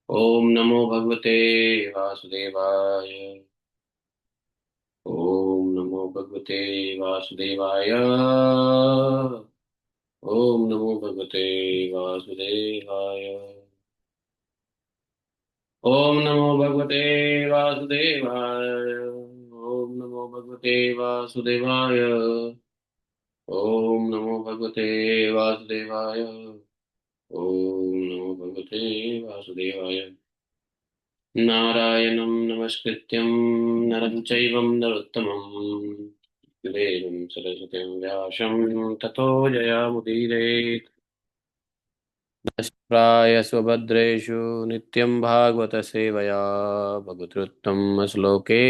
ओम नमो भगवते वासुदेवाय। ओम नमो भगवते वासुदेवाय। ओम नमो भगवते वासुदेवाय। ओम नमो भगवते वासुदेवाय। ओम नमो भगवते वासुदेवाय। ओम नमो भगवते वासुदेवाय। ओम नमो भगवते वासुदेवाय। नारायणं नमस्कृत्यं नरं चैव नरोत्तमं देवीं सरस्वतीं व्यासं ततो जयामुदीरयेत्। प्राय स्वभद्रेषु नित्यं भागवत सेवया भगवतोत्तम श्लोके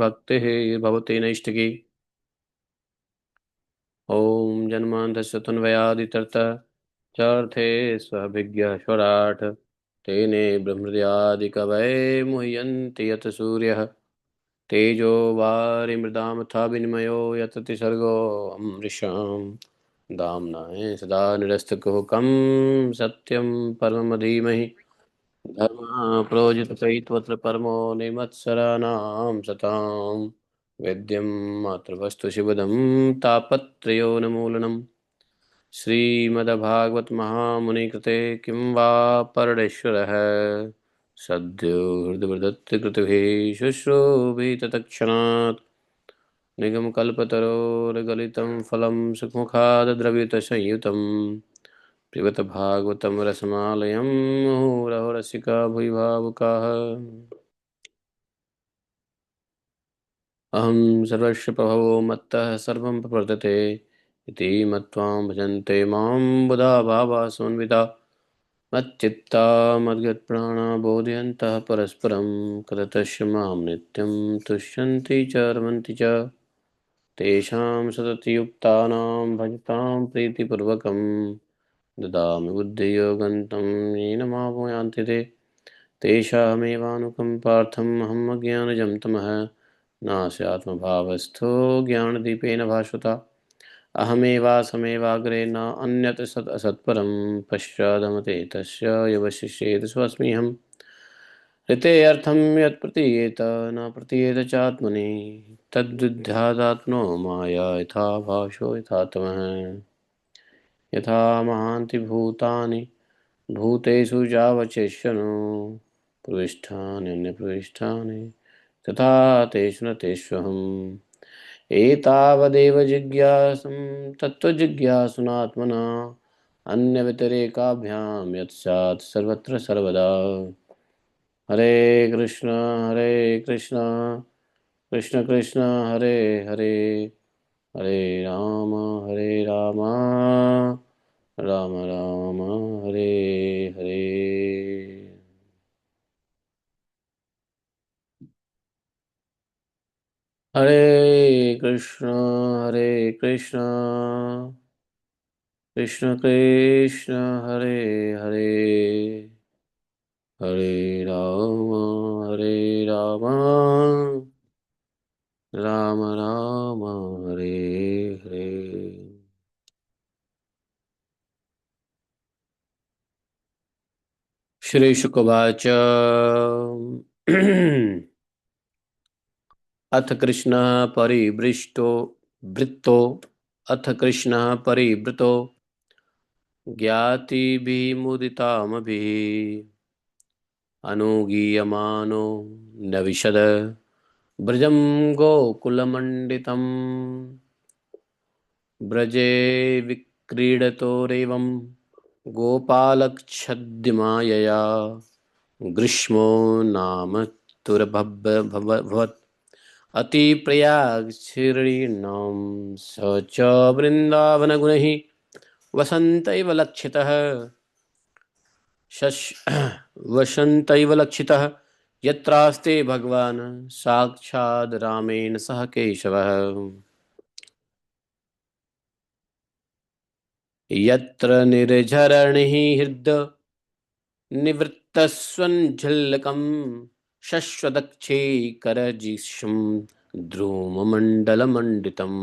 भक्तिः भवति नैष्टिकी। ॐ जन्मान्तस्य तन्वयादितरतः चार्थे स्वभिज्ञः स्वराट् तेने ब्रह्मृद्यादिकवये मुह्यन्ति यत् सूर्यः तेजो वारिमृदां यथा विनिमयो यतति सर्गो अमृषां दाम्नाय सदा निरस्तकुहकं सत्यं परमं धीमहि धर्मः प्रोजितकैत्वत्र परमो निमत्सराणां सतां वेद्यं मातृवस्तु शिवदं तापत्रयोन्मूलनं श्रीमद्भागवत महामुनिकृते किं वा परमेश्वरः सद्यो हृदयवदत्तकृतभिः शुश्रूषिततत्क्षणात् निगमकल्पतरोर्गलितं फलं सुखमुखादद्रवितसंयुतं पिबत भागवतं रसमालयं मुहुरहो रसिका भुवि भावुकाः। अहं सर्वस्य प्रभवो मत्तः सर्वं प्रवर्तते इति मत्वा भजन्ते मां बुधा भावा समन्विता मच्चित्ता मद्गतप्राणा बोधयन्तः परस्परं कृततस्य मां नित्यं तुष्यन्ति च रमन्ति च तेषां सततयुक्तानां भजतां प्रीतिपूर्वकं ददामि बुद्धियोगन्तं येन मामुयान्ति ते तेषामेवानुकम्पार्थम् अहम् अज्ञानजं तमः नास्यात्मभावस्थो ज्ञानदीपेन भास्वता अहमेवासमेवाग्रे न अन्यत् सत् असत्परं पश्चादमते तस्य यवशिष्येत स्वस्म्यहम् ऋतेऽर्थं यत् प्रतीयेत न प्रतीयेत चात्मनि तद्विद्यादात्मनो माया यथा भाषो यथा तमः यथा महान्ति भूतानि भूतेषु यावचेष्यनो प्रविष्ठान्यन्यप्रविष्ठानि तथा तेषु न तेष्वहम् एतावदेव जिज्ञासं तत्त्वजिज्ञासुनात्मना अन्यव्यतिरेकाभ्यां यत्स्यात् सर्वत्र सर्वदा हरे कृष्ण कृष्ण कृष्ण हरे हरे हरे राम हरे राम राम राम हरे हरे। हरे कृष्ण कृष्ण कृष्ण हरे हरे हरे राम राम राम हरे हरे। श्री शुकवाच अथ कृष्णः परिवृष्टो वृत्तो अथ कृष्णः परिवृतो ज्ञातिभिमुदितामभिः अनुगीयमानो न विशद ब्रजं गोकुलमण्डितं ब्रजे विक्रीडतोरेवं गोपालच्छद्ममायया ग्रीष्मो नाम तुरभवत् अतिप्रयागशिरीर्णां स च वृन्दावनगुणैः वसन्तैव लक्षितः शश वसन्तैव लक्षितः यत्रास्ते भगवान् साक्षाद् रामेण सह केशवः यत्र निर्झरणिः निवृत्तस्वञ्झल्कम् शश्वदक्षैकरजिष्णुं ध्रुवमण्डलमण्डितम्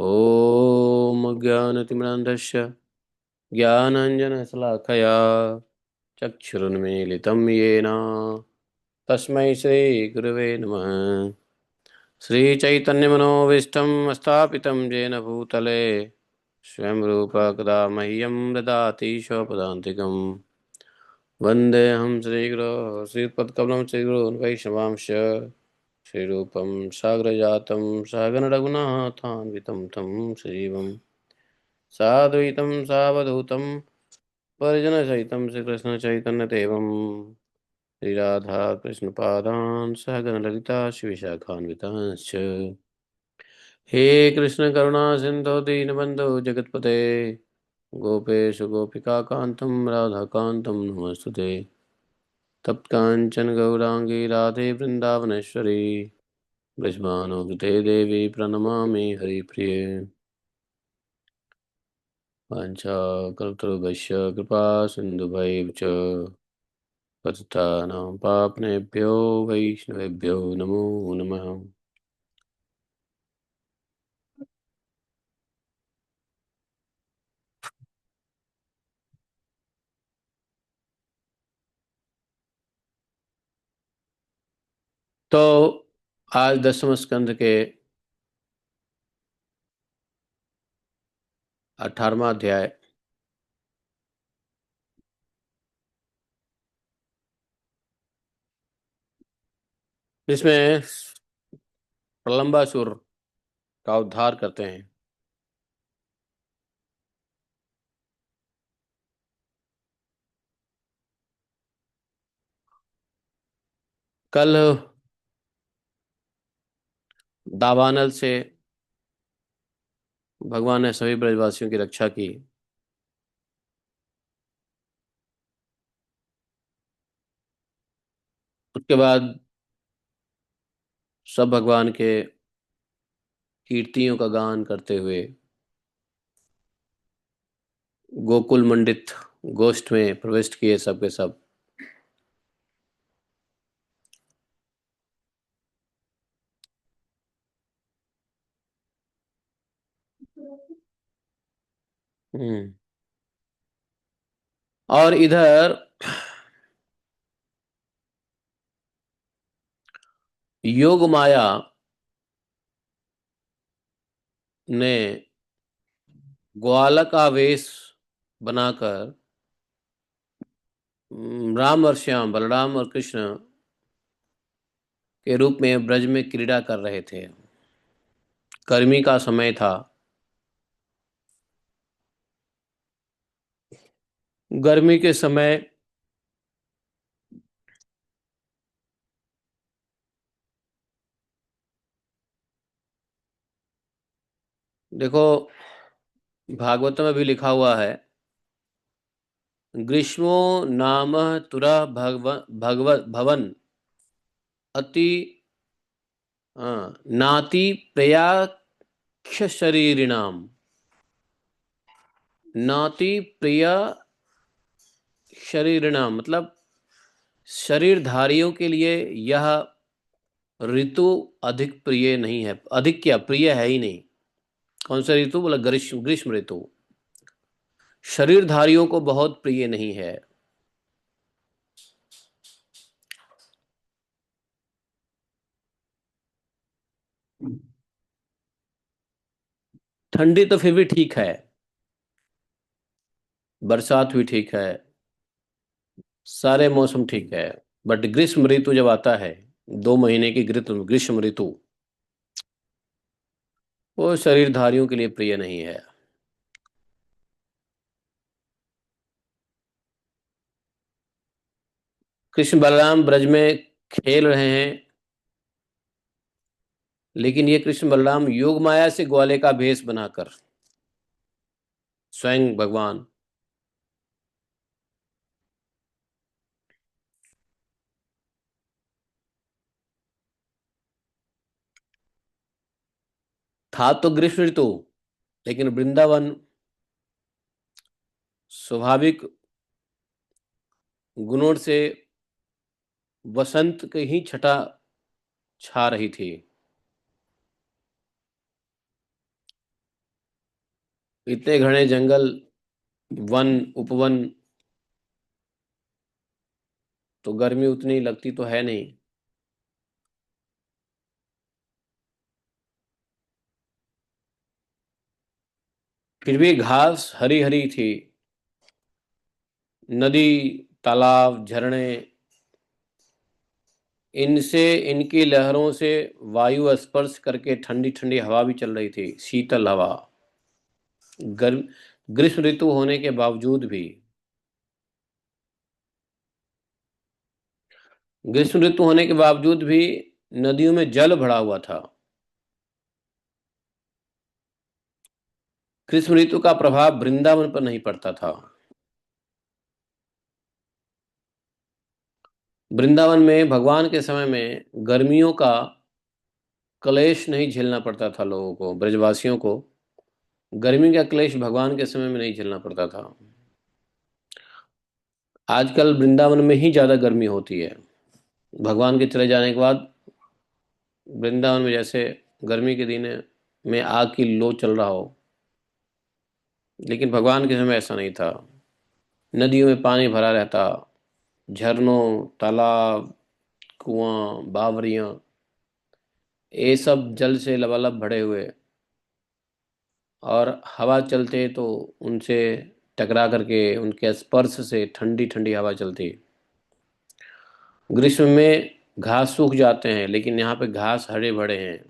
ॐ ज्ञानतिमिरान्धस्य ज्ञानाञ्जनशलाकया चक्षुरुन्मीलितं येन तस्मै श्रीगुरवे नमः। श्रीचैतन्यमनोभीष्टं स्थापितं येन भूतले स्वयं रूप कदा मह्यं ददाति स्वपदान्तिकम्। वन्देऽहं श्रीगुरो श्रीपदकमलं श्रीगुरून् वैष्णवांश्च श्रीरूपं साग्रजातं सहगणरघुनाथान्वितं तं श्रीवं साद्वैतं सावधूतं परिजनसहितं श्रीकृष्णचैतन्यदेवं श्रीराधा कृष्णपादान् सहगणललिता श्रीविशाखान्वितांश्च। हे कृष्ण करुणा सिन्धो दीनबन्धो जगत्पते गोपेश गोपिकान्तं राधाकान्तं नमस्तुते। तप्तकाञ्चन गौराङ्गी राधे वृन्दावनेश्वरी ब्रजमानुकृते देवी प्रणमामि हरिप्रिये। वाञ्छाकल्पतरुभ्यश्च कृपा सिन्धुभैव च पतितानां पावनेभ्यो वैष्णवेभ्यो नमो नमः। तो आज 10वें स्कंद के 18वां अध्याय इसमें प्रलंबासुर का उद्धार करते हैं। कल दावानल से भगवान ने सभी ब्रजवासियों की रक्षा की। उसके बाद सब भगवान के कीर्तियों का गान करते हुए गोकुल मंडित गोष्ठ में प्रविष्ट किए सब के सब। हम्म। और इधर योग माया ने ग्वालक का वेश बनाकर राम और श्याम, बलराम और कृष्ण के रूप में ब्रज में क्रीड़ा कर रहे थे। गर्मी का समय था। गर्मी के समय देखो, भागवत में भी लिखा हुआ है, ग्रीष्मो नाम तुरा भगवत भवन अति नाति प्रयाक्ष शरीरिणाम। नाति प्रिय शरीरिणाम मतलब शरीरधारियों के लिए यह ऋतु अधिक प्रिय नहीं है। अधिक क्या, प्रिय है ही नहीं। कौन सा ऋतु बोला? ग्रीष्म, ग्रीष्म ऋतु शरीरधारियों को बहुत प्रिय नहीं है। ठंडी तो फिर भी ठीक है, बरसात भी ठीक है, सारे मौसम ठीक है। बट ग्रीष्म ऋतु जब आता है, 2 महीने की ग्रीष्म ग्रीष्म ऋतु, वो शरीरधारियों के लिए प्रिय नहीं है। कृष्ण बलराम ब्रज में खेल रहे हैं, लेकिन ये कृष्ण बलराम योग माया से ग्वाले का भेष बनाकर, स्वयं भगवान था तो ग्रीष्म ऋतु, लेकिन वृंदावन स्वाभाविक गुणों से वसंत की ही छटा छा रही थी। इतने घने जंगल, वन, उपवन, तो गर्मी उतनी लगती तो है नहीं। फिर भी घास हरी हरी थी। नदी, तालाब, झरने, इनसे, इनकी लहरों से वायु स्पर्श करके ठंडी ठंडी हवा भी चल रही थी, शीतल हवा। गर्म ग्रीष्म ऋतु होने के बावजूद भी, ग्रीष्म ऋतु होने के बावजूद भी नदियों में जल भरा हुआ था। ग्रीष्म ऋतु का प्रभाव वृंदावन पर नहीं पड़ता था। वृंदावन में भगवान के समय में गर्मियों का क्लेश नहीं झेलना पड़ता था लोगों को, ब्रजवासियों को। गर्मी का क्लेश भगवान के समय में नहीं झेलना पड़ता था। आजकल वृंदावन में ही ज्यादा गर्मी होती है। भगवान के चले जाने के बाद वृंदावन में जैसे गर्मी के दिन में आग की लो चल रहा हो, लेकिन भगवान के समय ऐसा नहीं था। नदियों में पानी भरा रहता, झरनों, तालाब, कुआं, बावरियां, ये सब जल से लबालब भरे हुए। और हवा चलते तो उनसे टकरा करके, उनके स्पर्श से ठंडी ठंडी हवा चलती। ग्रीष्म में घास सूख जाते हैं, लेकिन यहाँ पे घास हरे भरे हैं।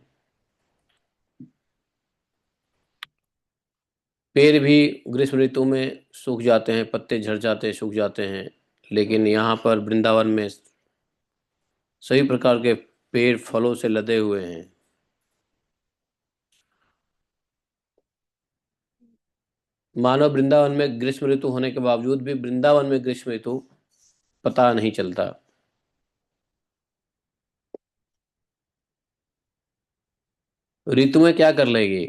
पेड़ भी ग्रीष्म ऋतु में सूख जाते हैं, पत्ते झड़ जाते हैं, सूख जाते हैं। लेकिन यहाँ पर वृंदावन में सभी प्रकार के पेड़ फलों से लदे हुए हैं। मानव वृंदावन में ग्रीष्म ऋतु होने के बावजूद भी वृंदावन में ग्रीष्म ऋतु पता नहीं चलता। ऋतुएं क्या कर लेगी?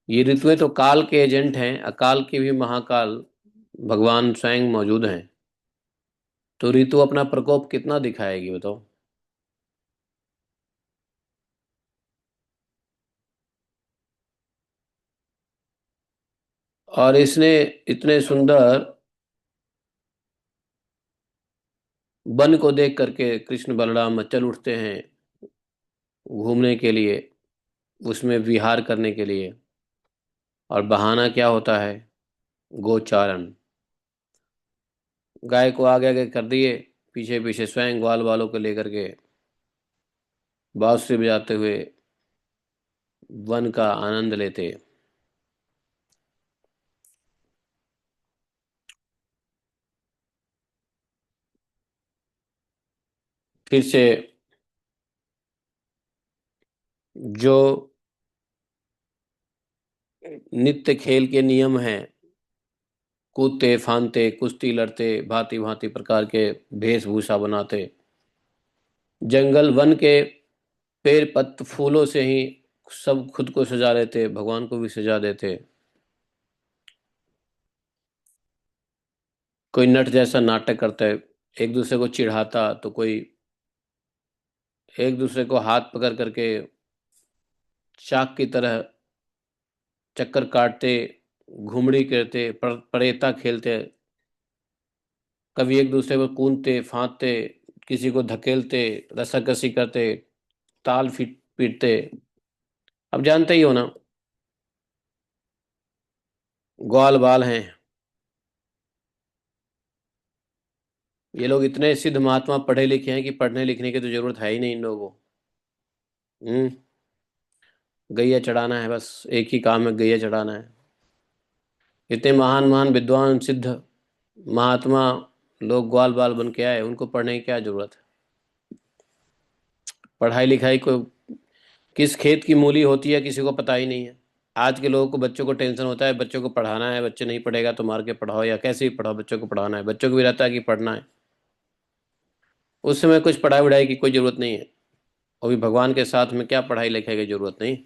ये ऋतुएं तो काल के एजेंट हैं, अकाल के भी महाकाल भगवान स्वयं मौजूद हैं। तो ऋतु अपना प्रकोप कितना दिखाएगी बताओ। और इसने इतने सुंदर वन को देख करके कृष्ण बलराम चल उठते हैं घूमने के लिए, उसमें विहार करने के लिए। और बहाना क्या होता है? गोचारण। गाय को आगे आगे कर दिए, पीछे पीछे स्वयं ग्वाल वालों को लेकर के बांसुरी बजाते हुए वन का आनंद लेते। फिर से जो नित्य खेल के नियम हैं, कूदते फांदते, कुश्ती लड़ते, भांति भांति प्रकार के वेशभूषा बनाते, जंगल वन के पेड़ पत्त फूलों से ही सब खुद को सजा लेते, भगवान को भी सजा देते। कोई नट जैसा नाटक करता है, एक दूसरे को चिढ़ाता, तो कोई एक दूसरे को हाथ पकड़ करके चाक की तरह चक्कर काटते, घुमड़ी करते, परेता खेलते। कभी एक दूसरे को कूदते फांदते, किसी को धकेलते, रस्साकसी करते, ताल फिट पीटते। अब जानते ही हो ना, ग्वाल बाल हैं ये लोग। इतने सिद्ध महात्मा पढ़े लिखे हैं कि पढ़ने लिखने की तो जरूरत है ही नहीं इन लोगों को। हम्म। गैया चढ़ाना है, बस एक ही काम है, गैया चढ़ाना है। इतने महान महान विद्वान सिद्ध महात्मा लोग ग्वाल बाल बन के आए, उनको पढ़ने की क्या जरूरत है? पढ़ाई लिखाई को किस खेत की मूली होती है किसी को पता ही नहीं है। आज के लोगों को, बच्चों को टेंशन होता है, बच्चों को पढ़ाना है, बच्चे नहीं पढ़ेगा तो मार के पढ़ाओ या कैसे भी पढ़ाओ, बच्चों को पढ़ाना है। बच्चों को भी रहता है कि पढ़ना है। उस समय कुछ पढ़ाई वढ़ाई की कोई जरूरत नहीं है। अभी भगवान के साथ में क्या पढ़ाई लिखाई की जरूरत नहीं।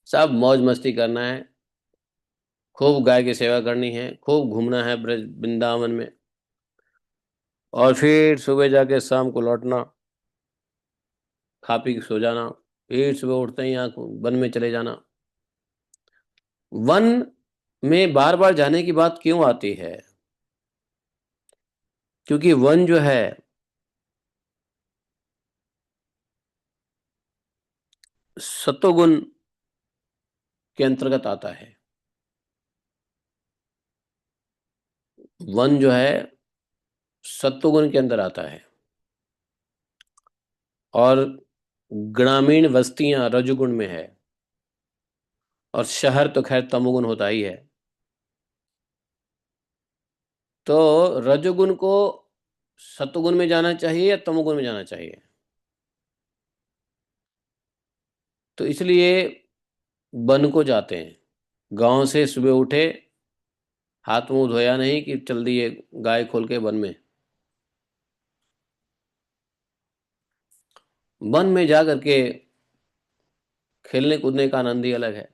सब मौज मस्ती करना है, खूब गाय की सेवा करनी है, खूब घूमना है ब्रज वृंदावन में, और फिर सुबह जाके शाम को लौटना, खा पी के सो जाना, फिर सुबह उठते ही यहाँ वन में चले जाना। वन में बार बार जाने की बात क्यों आती है? क्योंकि वन जो है सत्वगुण के अंतर्गत आता है। वन जो है सत्वगुण के अंदर आता है, और ग्रामीण बस्तियां रजोगुण में है, और शहर तो खैर तमोगुण होता ही है। तो रजोगुण को सत्वगुण में जाना चाहिए या तमोगुण में जाना चाहिए? तो इसलिए वन को जाते हैं। गांव से सुबह उठे, हाथ मुंह धोया नहीं कि चल दिए गाय खोल के वन में। वन में जा करके खेलने कूदने का आनंद ही अलग है।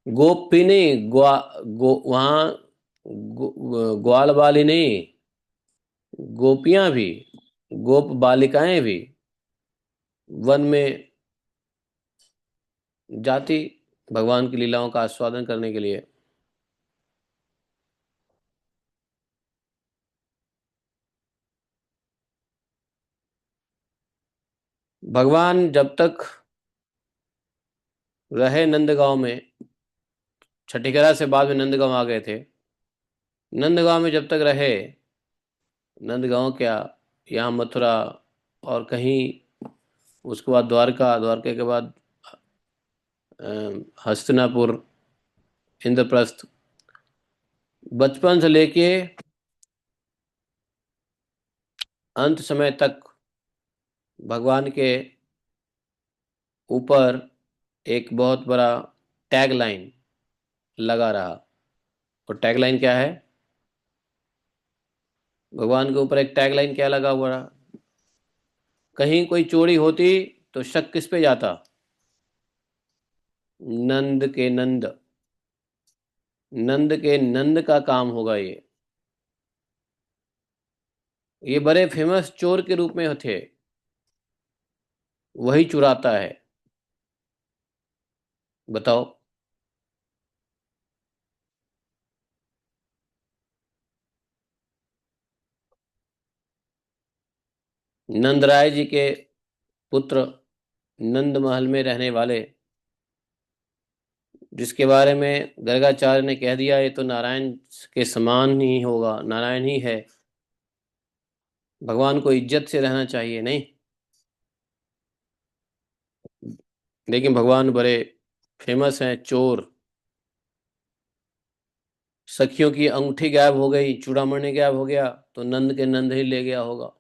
गोपी नहीं, वहाँ ग्वाल बाली नहीं, गोपियां भी, गोप बालिकाएं भी वन में जाती भगवान की लीलाओं का आस्वादन करने के लिए। भगवान जब तक रहे नंदगांव में, छठीकरा से बाद में नंदगांव आ गए थे। नंदगांव में जब तक रहे, नंदगांव क्या, यहाँ मथुरा और कहीं, उसके बाद द्वारका, द्वारका के बाद हस्तिनापुर, इंद्रप्रस्थ, बचपन से लेके अंत समय तक भगवान के ऊपर एक बहुत बड़ा टैग लाइन लगा रहा। और टैग लाइन क्या है? भगवान के ऊपर एक टैग लाइन क्या लगा हुआ रहा? कहीं कोई चोरी होती तो शक किस पे जाता? नंद के नंद, नंद के नंद का काम होगा ये। ये बड़े फेमस चोर के रूप में थे, वही चुराता है। बताओ। नंदराय जी के पुत्र, नंद महल में रहने वाले, जिसके बारे में गर्गाचार्य ने कह दिया ये तो नारायण के समान ही होगा, नारायण ही है, भगवान को इज्जत से रहना चाहिए, नहीं। लेकिन भगवान बड़े फेमस हैं चोर। सखियों की अंगूठी गायब हो गई, चूड़ामणि गायब हो गया तो नंद के नंद ही ले गया होगा।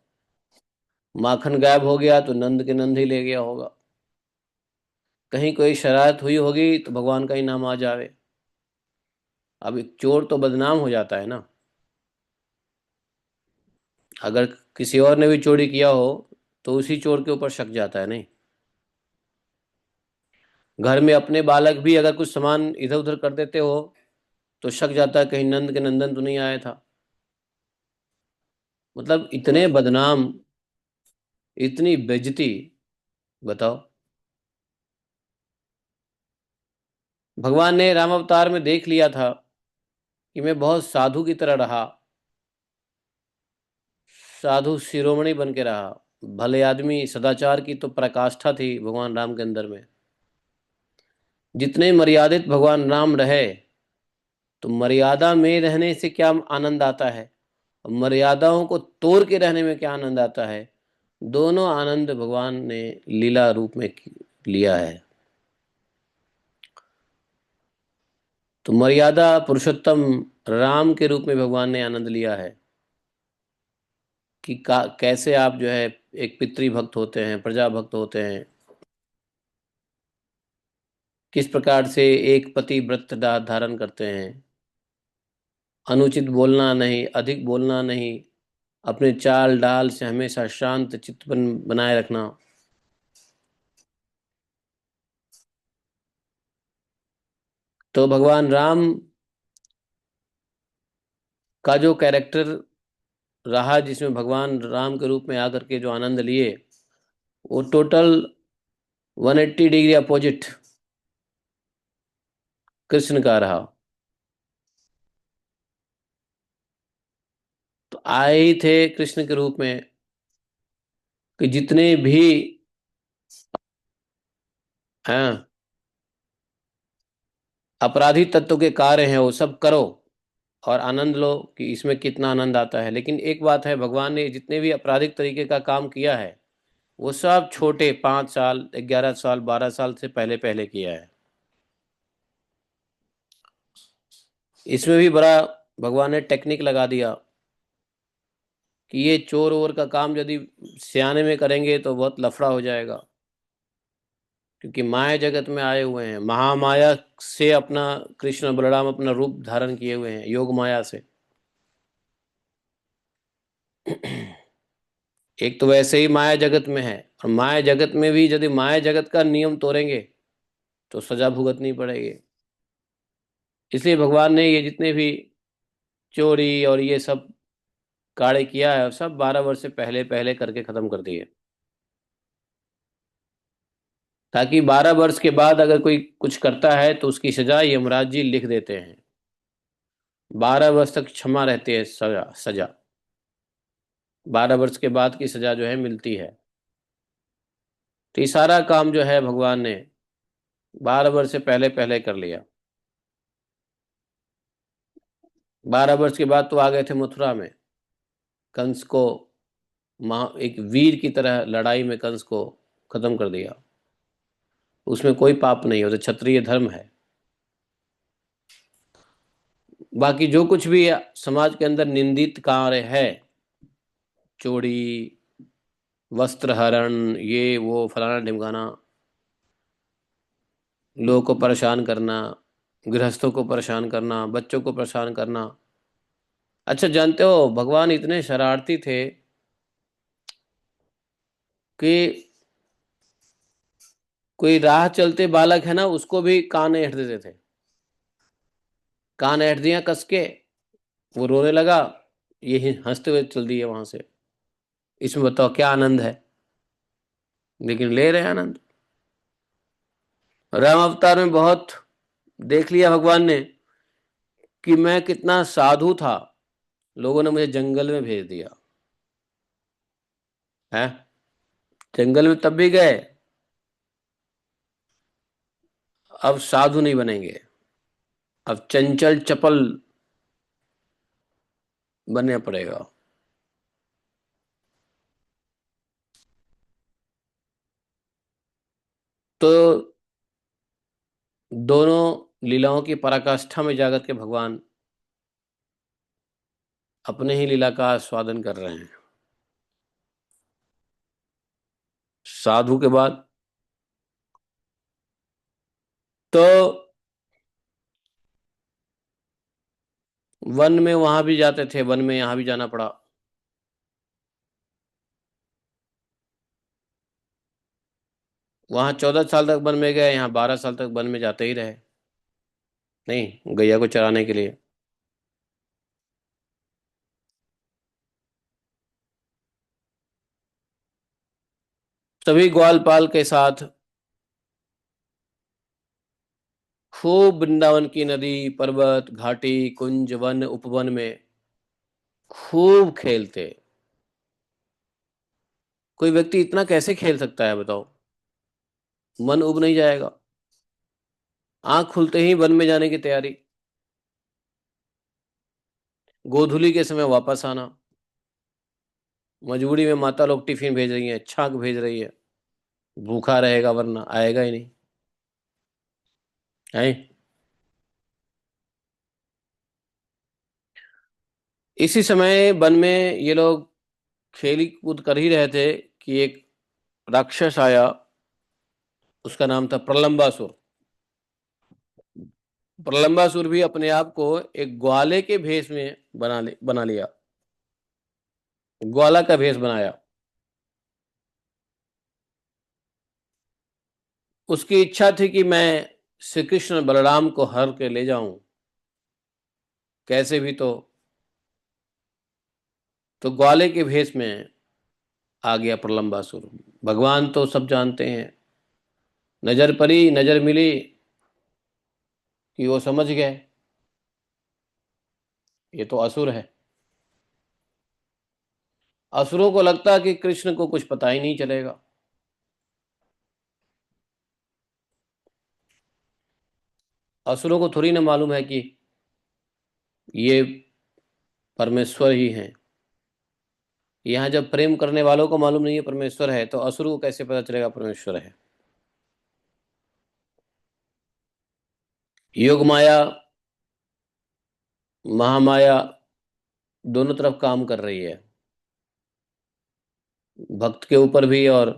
माखन गायब हो गया तो नंद के नंद ही ले गया होगा। कहीं कोई शरारत हुई होगी तो भगवान का ही नाम आ जावे। अब एक चोर तो बदनाम हो जाता है ना। अगर किसी और ने भी चोरी किया हो तो उसी चोर के ऊपर शक जाता है, नहीं। घर में अपने बालक भी अगर कुछ सामान इधर उधर कर देते हो तो शक जाता है कहीं नंद के नंदन तो नहीं आया था। मतलब इतने बदनाम, इतनी बेइज्जती। बताओ। भगवान ने राम अवतार में देख लिया था कि मैं बहुत साधु की तरह रहा, साधु शिरोमणि बन के रहा, भले आदमी, सदाचार की तो प्रकाष्ठा थी भगवान राम के अंदर में। जितने मर्यादित भगवान राम रहे, तो मर्यादा में रहने से क्या आनंद आता है, और मर्यादाओं को तोड़ के रहने में क्या आनंद आता है। दोनों आनंद भगवान ने लीला रूप में लिया है। तो मर्यादा पुरुषोत्तम राम के रूप में भगवान ने आनंद लिया है कि कैसे आप जो है एक पितृभक्त होते हैं, प्रजा भक्त होते हैं, किस प्रकार से एक पति व्रत धारण करते हैं, अनुचित बोलना नहीं, अधिक बोलना नहीं, अपने चाल डाल से हमेशा शांत चित्त बनाए रखना। तो भगवान राम का जो कैरेक्टर रहा, जिसमें भगवान राम के रूप में आकर के जो आनंद लिए, वो टोटल 180 डिग्री अपोजिट कृष्ण का रहा। तो आए ही थे कृष्ण के रूप में कि जितने भी हैं अपराधी तत्व के कार्य हैं वो सब करो और आनंद लो कि इसमें कितना आनंद आता है। लेकिन एक बात है, भगवान ने जितने भी आपराधिक तरीके का काम किया है वो सब छोटे 5 साल 11 साल 12 साल से पहले पहले किया है। इसमें भी बड़ा भगवान ने टेक्निक लगा दिया कि ये चोर वोर का काम यदि सियाने में करेंगे तो बहुत लफड़ा हो जाएगा, क्योंकि माया जगत में आए हुए हैं, महामाया से अपना कृष्ण बलराम अपना रूप धारण किए हुए हैं योग माया से। एक तो वैसे ही माया जगत में है, और माया जगत में भी यदि माया जगत का नियम तोड़ेंगे तो सजा भुगतनी पड़ेगी। इसलिए भगवान ने ये जितने भी चोरी और ये सब कार्य किया है सब 12 वर्ष से पहले पहले करके खत्म कर दिए, ताकि 12 वर्ष के बाद अगर कोई कुछ करता है तो उसकी सजा यमराज जी लिख देते हैं। 12 वर्ष तक क्षमा रहती है सजा सजा, 12 वर्ष के बाद की सजा जो है मिलती है। तो ये सारा काम जो है भगवान ने 12 वर्ष से पहले पहले कर लिया। 12 वर्ष के बाद तो आ गए थे मथुरा में, कंस को एक वीर की तरह लड़ाई में कंस को खत्म कर दिया। उसमें कोई पाप नहीं, वो तो क्षत्रिय धर्म है। बाकी जो कुछ भी समाज के अंदर निंदित कार्य है, चोरी, वस्त्र हरण, ये वो फलाना ढिमकाना, लोगों को परेशान करना, गृहस्थों को परेशान करना, बच्चों को परेशान करना। अच्छा, जानते हो भगवान इतने शरारती थे कि कोई राह चलते बालक है ना उसको भी कान ऐंठ देते थे। कान ऐंठ दिया कस के, वो रोने लगा, ये हंसते हुए चल दिए वहां से। इसमें बताओ क्या आनंद है, लेकिन ले रहे हैं आनंद। राम अवतार में बहुत देख लिया भगवान ने कि मैं कितना साधु था, लोगों ने मुझे जंगल में भेज दिया है। जंगल में तब भी गए, अब साधु नहीं बनेंगे, अब चंचल चपल बनना पड़ेगा। तो दोनों लीलाओं की पराकाष्ठा में जाकर के भगवान अपने ही लीला का आस्वादन कर रहे हैं। साधु के बाद तो वन में वहां भी जाते थे, वन में यहां भी जाना पड़ा। वहां 14 साल तक वन में गए, यहाँ 12 साल तक वन में जाते ही रहे, नहीं गैया को चराने के लिए। सभी ग्वालपाल के साथ खूब वृंदावन की नदी, पर्वत, घाटी, कुंज, वन, उपवन में खूब खेलते। कोई व्यक्ति इतना कैसे खेल सकता है बताओ, मन उब नहीं जाएगा। आंख खुलते ही वन में जाने की तैयारी, गोधूली के समय वापस आना, मजबूरी में माता लोग टिफिन भेज रही हैं, छाछ भेज रही है, भूखा रहेगा वरना आएगा ही नहीं है। इसी समय वन में ये लोग खेली कूद कर ही रहे थे कि एक राक्षस आया, उसका नाम था प्रलंबासुर। प्रलंबासुर भी अपने आप को एक ग्वाले के भेष में बना लिया, ग्वाला का भेष बनाया। उसकी इच्छा थी कि मैं श्री कृष्ण बलराम को हर के ले जाऊं कैसे भी तो ग्वाले के भेष में आ गया प्रलंबासुर। भगवान तो सब जानते हैं, नजर पड़ी, नजर मिली, कि वो समझ गए ये तो असुर है। असुरों को लगता कि कृष्ण को कुछ पता ही नहीं चलेगा। असुरों को थोड़ी ना मालूम है कि ये परमेश्वर ही हैं। यहाँ जब प्रेम करने वालों को मालूम नहीं है परमेश्वर है, तो असुर को कैसे पता चलेगा परमेश्वर है। योग माया, महामाया दोनों तरफ काम कर रही है, भक्त के ऊपर भी और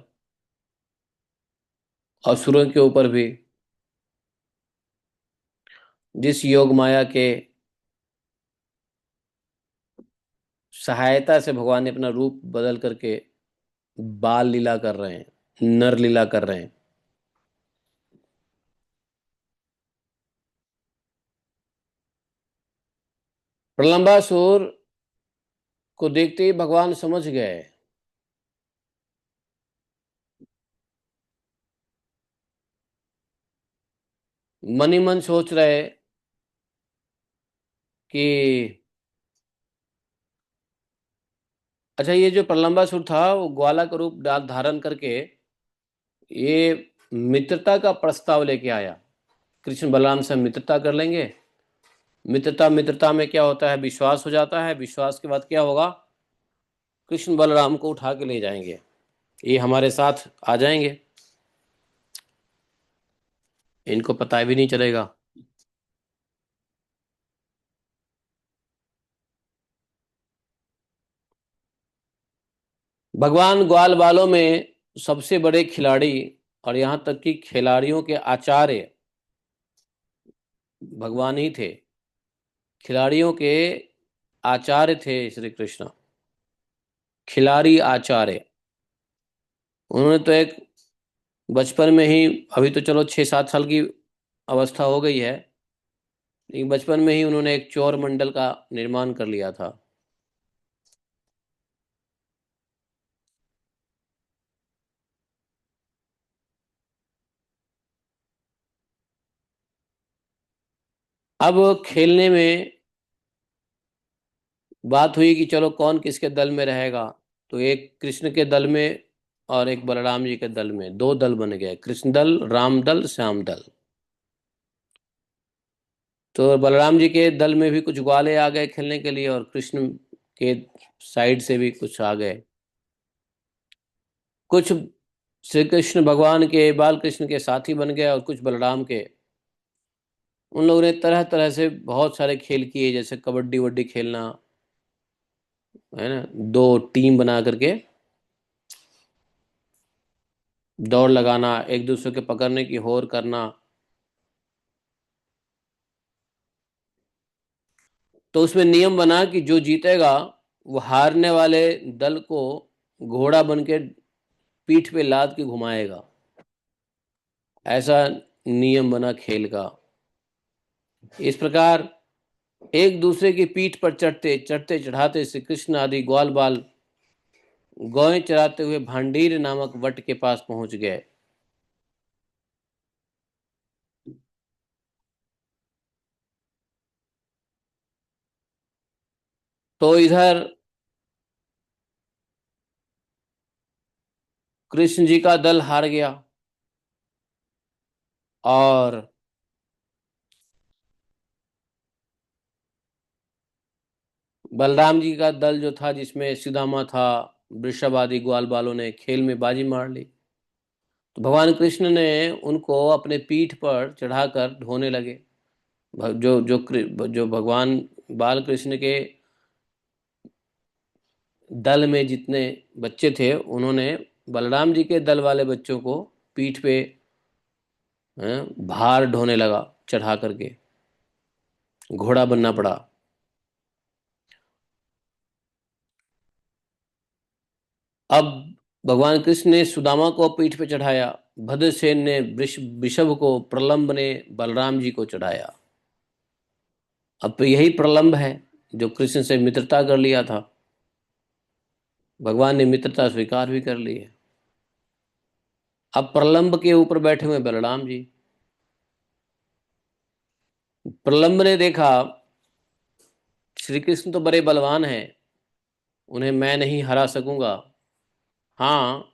असुरों के ऊपर भी। जिस योग माया के सहायता से भगवान ने अपना रूप बदल करके बाल लीला कर रहे हैं, नर लीला कर रहे हैं। प्रलंबासुर को देखते ही भगवान समझ गए। मन ही मन सोच रहे कि अच्छा, ये जो प्रलंबासुर था वो ग्वाला का रूप धारण करके ये मित्रता का प्रस्ताव लेके आया। कृष्ण बलराम से मित्रता कर लेंगे। मित्रता मित्रता में क्या होता है, विश्वास हो जाता है। विश्वास के बाद क्या होगा, कृष्ण बलराम को उठा के ले जाएंगे, ये हमारे साथ आ जाएंगे, इनको पता भी नहीं चलेगा। भगवान ग्वाल बालों में सबसे बड़े खिलाड़ी और यहाँ तक कि खिलाड़ियों के आचार्य भगवान ही थे। खिलाड़ियों के आचार्य थे श्री कृष्ण, खिलाड़ी आचार्य। उन्होंने तो एक बचपन में ही, अभी तो चलो 6-7 साल की अवस्था हो गई है, लेकिन बचपन में ही उन्होंने एक चौर मंडल का निर्माण कर लिया था। अब खेलने में बात हुई कि चलो कौन किसके दल में रहेगा, तो एक कृष्ण के दल में और एक बलराम जी के दल में, दो दल बन गए, कृष्ण दल, राम दल, श्याम दल। तो बलराम जी के दल में भी कुछ ग्वाले आ गए खेलने के लिए, और कृष्ण के साइड से भी कुछ आ गए। कुछ श्री कृष्ण भगवान के, बाल कृष्ण के साथी बन गए, और कुछ बलराम के। उन लोगों ने तरह तरह से बहुत सारे खेल किए, जैसे कबड्डी वड्डी खेलना, है ना, दो टीम बना करके दौड़ लगाना, एक दूसरे के पकड़ने की होड़ करना। तो उसमें नियम बना कि जो जीतेगा वो हारने वाले दल को घोड़ा बन के पीठ पे लाद के घुमाएगा। ऐसा नियम बना खेल का। इस प्रकार एक दूसरे की पीठ पर चढ़ते चढ़ते चढ़ाते श्री कृष्ण आदि ग्वाल बाल गौएं चराते हुए भांडीर नामक वट के पास पहुंच गए। तो इधर कृष्ण जी का दल हार गया, और बलराम जी का दल जो था, जिसमें सुदामा था, वृषभ आदि ग्वाल बालों ने खेल में बाजी मार ली। तो भगवान कृष्ण ने उनको अपने पीठ पर चढ़ाकर ढोने लगे। जो भगवान बाल कृष्ण के दल में जितने बच्चे थे, उन्होंने बलराम जी के दल वाले बच्चों को पीठ पे भार ढोने लगा, चढ़ा करके घोड़ा बनना पड़ा। अब भगवान कृष्ण ने सुदामा को पीठ पे चढ़ाया, भद्रसेन ने वृषभ को, प्रलंब ने बलराम जी को चढ़ाया। अब तो यही प्रलंब है जो कृष्ण से मित्रता कर लिया था। भगवान ने मित्रता स्वीकार भी कर ली है। अब प्रलंब के ऊपर बैठे हुए बलराम जी। प्रलंब ने देखा श्री कृष्ण तो बड़े बलवान हैं, उन्हें मैं नहीं हरा सकूंगा। हाँ,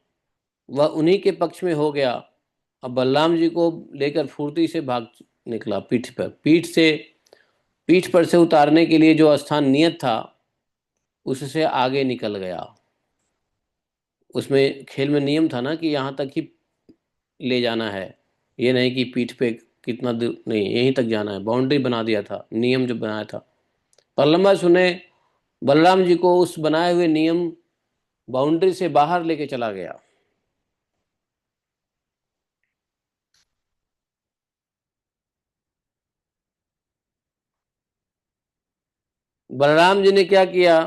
वह उन्हीं के पक्ष में हो गया। अब बलराम जी को लेकर फुर्ती से भाग निकला पीठ पर। पीठ पर से उतारने के लिए जो स्थान नियत था उससे आगे निकल गया। उसमें खेल में नियम था ना कि यहाँ तक ही ले जाना है, ये नहीं कि पीठ पे कितना दूर नहीं, यहीं तक जाना है। बाउंड्री बना दिया था, नियम जो बनाया था। प्रलंबा सुने बलराम जी को उस बनाए हुए नियम बाउंड्री से बाहर लेके चला गया। बलराम जी ने क्या किया,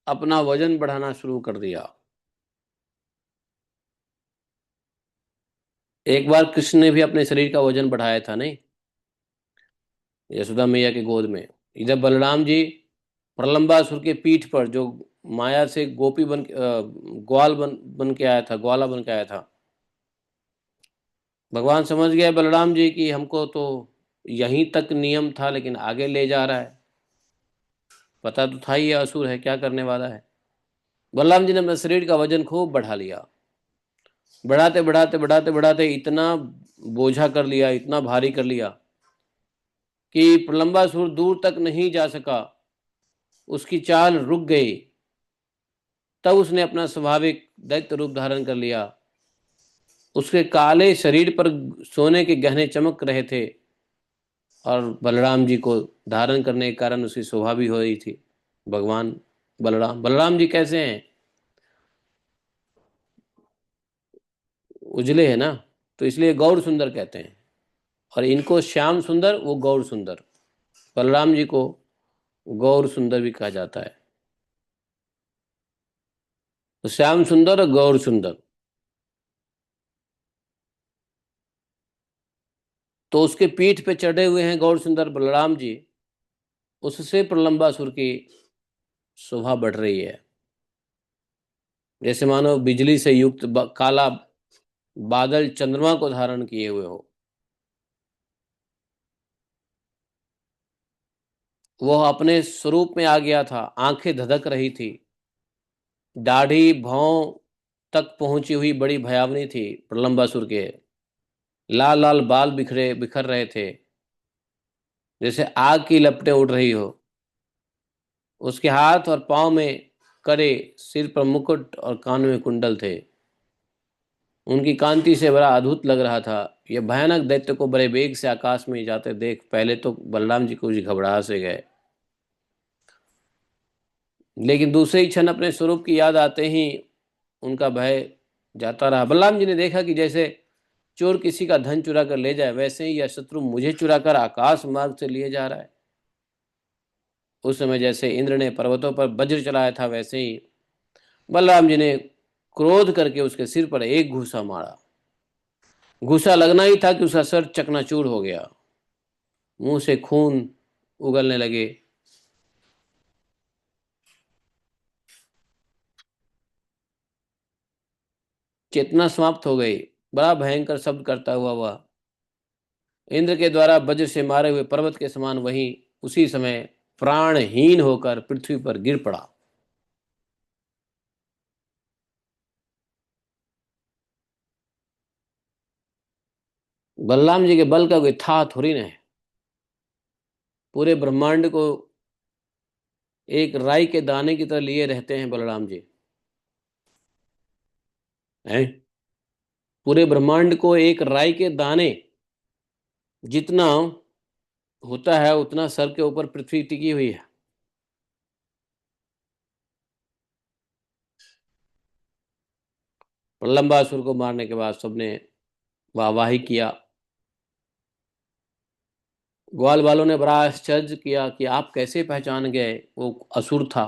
अपना वजन बढ़ाना शुरू कर दिया। एक बार कृष्ण ने भी अपने शरीर का वजन बढ़ाया था नहीं, यशोदा मैया के गोद में। इधर बलराम जी प्रलंबासुर के पीठ पर, जो माया से गोपी ग्वाल बन के आया था, ग्वाला बन के आया था। भगवान समझ गए बलराम जी की हमको तो यहीं तक नियम था, लेकिन आगे ले जा रहा है। पता तो था ही ये असुर है, क्या करने वाला है। बलराम जी ने अपने शरीर का वजन खूब बढ़ा लिया। बढ़ाते बढ़ाते बढ़ाते बढ़ाते इतना बोझा कर लिया, इतना भारी कर लिया कि प्रलंबासुर दूर तक नहीं जा सका। उसकी चाल रुक गई। तब उसने अपना स्वाभाविक दैत्य रूप धारण कर लिया। उसके काले शरीर पर सोने के गहने चमक रहे थे, और बलराम जी को धारण करने के कारण उसकी शोभा भी हो रही थी। भगवान बलराम जी कैसे हैं, उजले हैं ना, तो इसलिए गौर सुंदर कहते हैं। और इनको श्याम सुंदर, वो गौर सुंदर। बलराम जी को गौर सुंदर भी कहा जाता है। तो श्याम सुंदर और गौर सुंदर। तो उसके पीठ पे चढ़े हुए हैं गौर सुंदर बलराम जी। उससे प्रलंबासुर की शोभा बढ़ रही है, जैसे मानो बिजली से युक्त काला बादल चंद्रमा को धारण किए हुए हो। वह अपने स्वरूप में आ गया था। आंखें धधक रही थी, दाढ़ी भौं तक पहुंची हुई बड़ी भयावनी थी प्रलंबासुर के। लाल लाल बाल बिखर रहे थे, जैसे आग की लपटें उड़ रही हो। उसके हाथ और पांव में करे, सिर पर मुकुट और कान में कुंडल थे। उनकी कांति से बड़ा अद्भुत लग रहा था। यह भयानक दैत्य को बड़े वेग से आकाश में जाते देख पहले तो बलराम जी कुछ घबरा से गए, लेकिन दूसरे ही क्षण अपने स्वरूप की याद आते ही उनका भय जाता रहा। बलराम जी ने देखा कि जैसे चोर किसी का धन चुरा कर ले जाए, वैसे ही यह शत्रु मुझे चुरा कर आकाश मार्ग से लिए जा रहा है। उस समय जैसे इंद्र ने पर्वतों पर वज्र चलाया था, वैसे ही बलराम जी ने क्रोध करके उसके सिर पर एक घूसा मारा। घूसा लगना ही था कि उसका सर चकनाचूर हो गया, मुंह से खून उगलने लगे। चेतना समाप्त हो गई। बड़ा भयंकर शब्द करता हुआ वह इंद्र के द्वारा वज्र से मारे हुए पर्वत के समान वहीं उसी समय प्राणहीन होकर पृथ्वी पर गिर पड़ा। बलराम जी के बल का कोई था थोड़ी ना है। पूरे ब्रह्मांड को एक राई के दाने की तरह लिए रहते हैं बलराम जी हैं। पूरे ब्रह्मांड को एक राई के दाने जितना होता है, उतना सर के ऊपर पृथ्वी टिकी हुई है। प्रलंबासुर को मारने के बाद सबने वाहवाही किया। ग्वाल वालों ने बड़ा आश्चर्य किया कि आप कैसे पहचान गए, वो असुर था।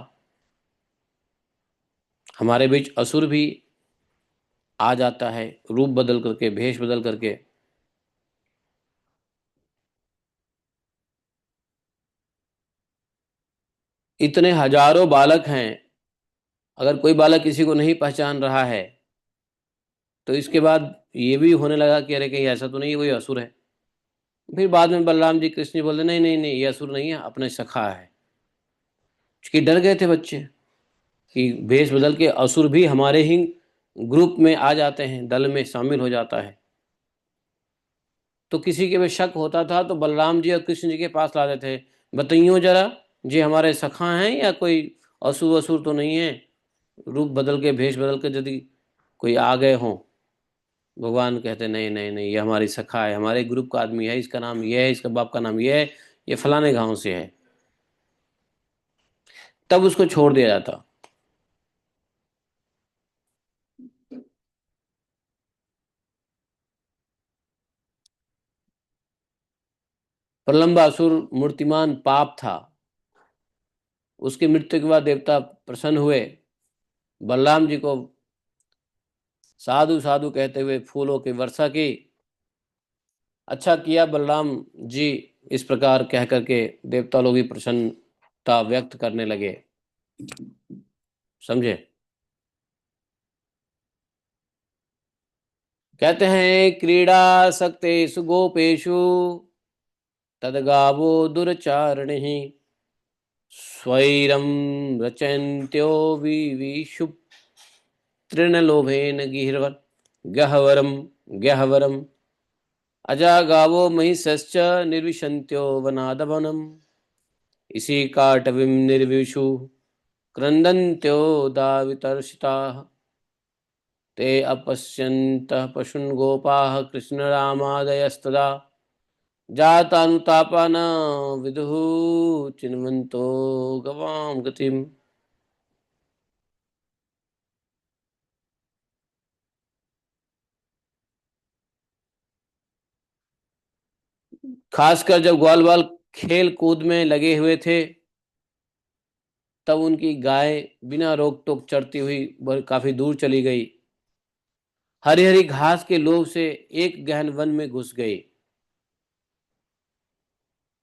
हमारे बीच असुर भी आ जाता है, रूप बदल करके, भेष बदल करके। इतने हजारों बालक हैं, अगर कोई बालक किसी को नहीं पहचान रहा है तो इसके बाद ये भी होने लगा कि अरे कहीं ऐसा तो नहीं कोई असुर है। फिर बाद में बलराम जी कृष्ण जी बोलते नहीं नहीं नहीं, ये असुर नहीं है, अपने सखा है। क्योंकि डर गए थे बच्चे कि भेष बदल के असुर भी हमारे ही ग्रुप में आ जाते हैं, दल में शामिल हो जाता है। तो किसी के भी शक होता था तो बलराम जी और कृष्ण जी के पास लाते थे, बताइयो जरा, ये हमारे सखा हैं या कोई असुर असुर तो नहीं है, रूप बदल के भेष बदल के यदि कोई आ गए हों। भगवान कहते नहीं नहीं नहीं, ये हमारी सखा है, हमारे ग्रुप का आदमी है, इसका नाम ये है, इसका बाप का नाम ये है, ये फलाने गांव से है। तब उसको छोड़ दिया जाता। प्रलंबासुर मूर्तिमान पाप था। उसकी मृत्यु के बाद देवता प्रसन्न हुए, बलराम जी को साधु साधु कहते हुए फूलों की वर्षा की। अच्छा किया बलराम जी, इस प्रकार कह करके देवता लोग भी प्रसन्नता व्यक्त करने लगे। समझे? कहते हैं क्रीड़ा सक्तेषु गोपेषु तदगावो दुर्चारिणी स्वैरम रचन्त्यो विविशु तृणलोभेन गहवरम गहवरम अजागावो महिषश्च निर्विशन्त्यो वनादवनम् इसी काटविं निर्विशु क्रन्दन्त्यो दावितर्षिताः ते अपश्यन्तः पशून् गोपाः कृष्णरामादयस्तदा जातानुतापा न विदुः चिन्वन्तो गवां गतिम्। खासकर जब ग्वाल बाल खेल कूद में लगे हुए थे, तब उनकी गाय बिना रोक टोक चरती हुई काफी दूर चली गई। हरी हरी घास के लोभ से एक गहन वन में घुस गई,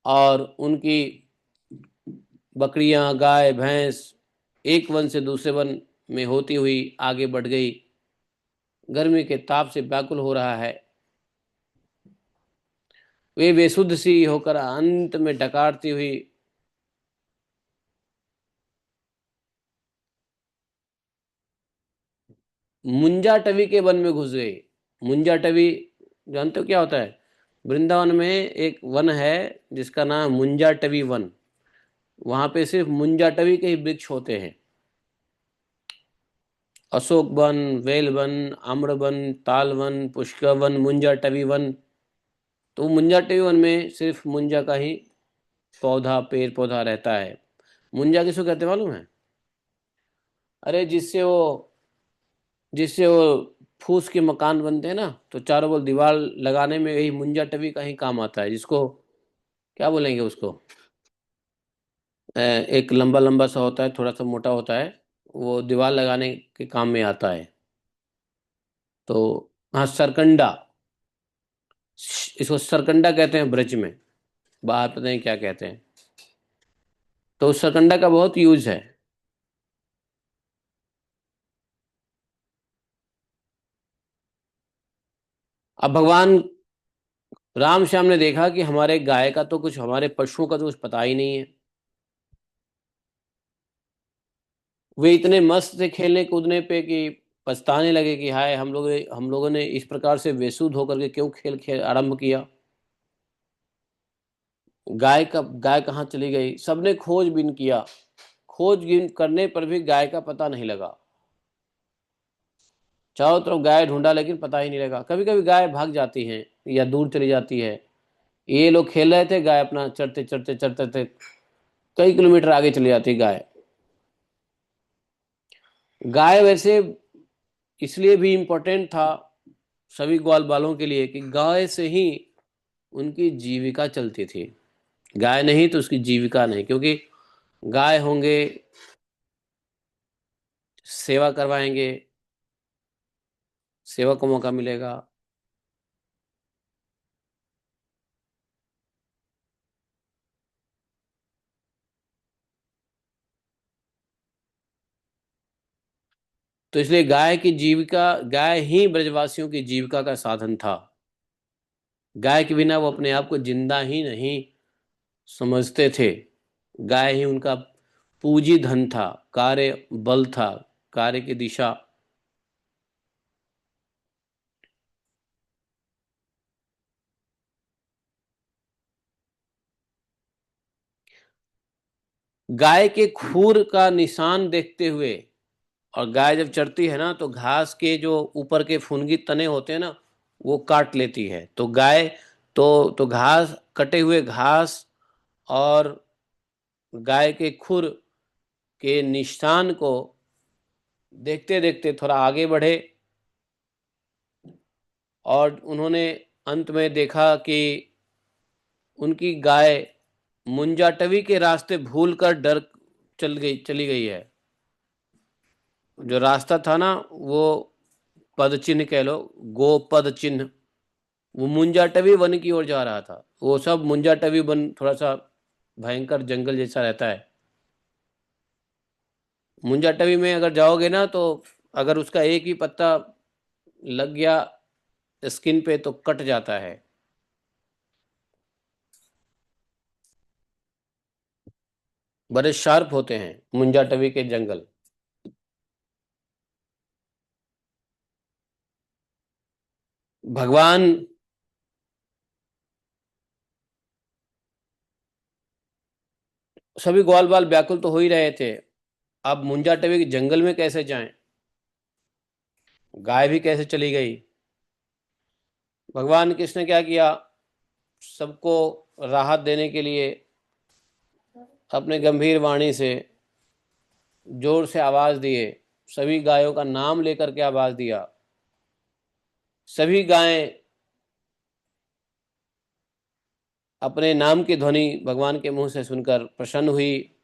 और उनकी बकरियां गाय भैंस एक वन से दूसरे वन में होती हुई आगे बढ़ गई। गर्मी के ताप से व्याकुल हो रहा है। वे बेसुध सी होकर अंत में डकारती हुई मुंजाटवी के वन में घुस गई। मुंजाटवी जानते हो क्या होता है? वृंदावन में एक वन है जिसका नाम मुंजाटवी वन। वहां पे सिर्फ मुंजाटवी के ही वृक्ष होते हैं। अशोक वन, वेल वन, आम्र वन, ताल वन, पुष्कर वन, मुंजाटवी वन। तो मुंजाटवी वन में सिर्फ मुंजा का ही पौधा, पेड़ पौधा रहता है। मुंजा किसको कहते हैं मालूम है? अरे जिससे वो फूस के मकान बनते हैं ना, तो चारों ओर दीवार लगाने में यही मुंजा टवी का ही काम आता है। जिसको क्या बोलेंगे उसको, एक लंबा लंबा सा होता है, थोड़ा सा मोटा होता है, वो दीवार लगाने के काम में आता है। तो हाँ, सरकंडा। इसको सरकंडा कहते हैं ब्रज में, बाहर पता नहीं क्या कहते हैं। तो सरकंडा का बहुत यूज है। अब भगवान राम श्याम ने देखा कि हमारे गाय का तो कुछ, हमारे पशुओं का तो कुछ पता ही नहीं है। वे इतने मस्त थे खेलने कूदने पे कि पछताने लगे कि हाय, हम लोगों ने इस प्रकार से बेसुध होकर के क्यों खेल खेल आरंभ किया। गाय कहाँ चली गई, सबने खोजबीन किया। खोजबीन करने पर भी गाय का पता नहीं लगा। चारों तरफ गाय ढूंढा लेकिन पता ही नहीं लगा। कभी कभी गाय भाग जाती हैं या दूर चली जाती है। ये लोग खेल रहे थे, गाय अपना चढ़ते चढ़ते चढ़ते चढ़ते कई किलोमीटर आगे चली जाती गाय। गाय वैसे इसलिए भी इम्पोर्टेंट था सभी ग्वाल बालों के लिए कि गाय से ही उनकी जीविका चलती थी। गाय नहीं तो उसकी जीविका नहीं, क्योंकि गाय होंगे, सेवा करवाएंगे, सेवा को मौका मिलेगा। तो इसलिए गाय की जीविका, गाय ही ब्रजवासियों की जीविका का साधन था। गाय के बिना वो अपने आप को जिंदा ही नहीं समझते थे। गाय ही उनका पूंजी धन था, कार्य बल था, कार्य की दिशा। गाय के खूर का निशान देखते हुए, और गाय जब चरती है ना तो घास के जो ऊपर के फुनगी तने होते हैं ना, वो काट लेती है। तो गाय तो घास, कटे हुए घास और गाय के खुर के निशान को देखते देखते थोड़ा आगे बढ़े, और उन्होंने अंत में देखा कि उनकी गाय मुंजाटवी के रास्ते भूलकर डर चली गई है। जो रास्ता था ना वो पद चिन्ह कह लो, गो पद चिन्ह, वो मुंजाटवी वन की ओर जा रहा था। वो सब मुंजाटवी वन थोड़ा सा भयंकर जंगल जैसा रहता है। मुंजाटवी में अगर जाओगे ना तो अगर उसका एक ही पत्ता लग गया स्किन पे तो कट जाता है। बड़े शार्प होते हैं मुंजाटवी के जंगल। भगवान सभी ग्वाल बाल व्याकुल तो हो ही रहे थे। अब मुंजाटवी के जंगल में कैसे जाएं? गाय भी कैसे चली गई? भगवान कृष्ण ने क्या किया, सबको राहत देने के लिए अपने गंभीर वाणी से जोर से आवाज दिए, सभी गायों का नाम लेकर के आवाज दिया। सभी गायें अपने नाम की ध्वनि भगवान के मुंह से सुनकर प्रसन्न हुई,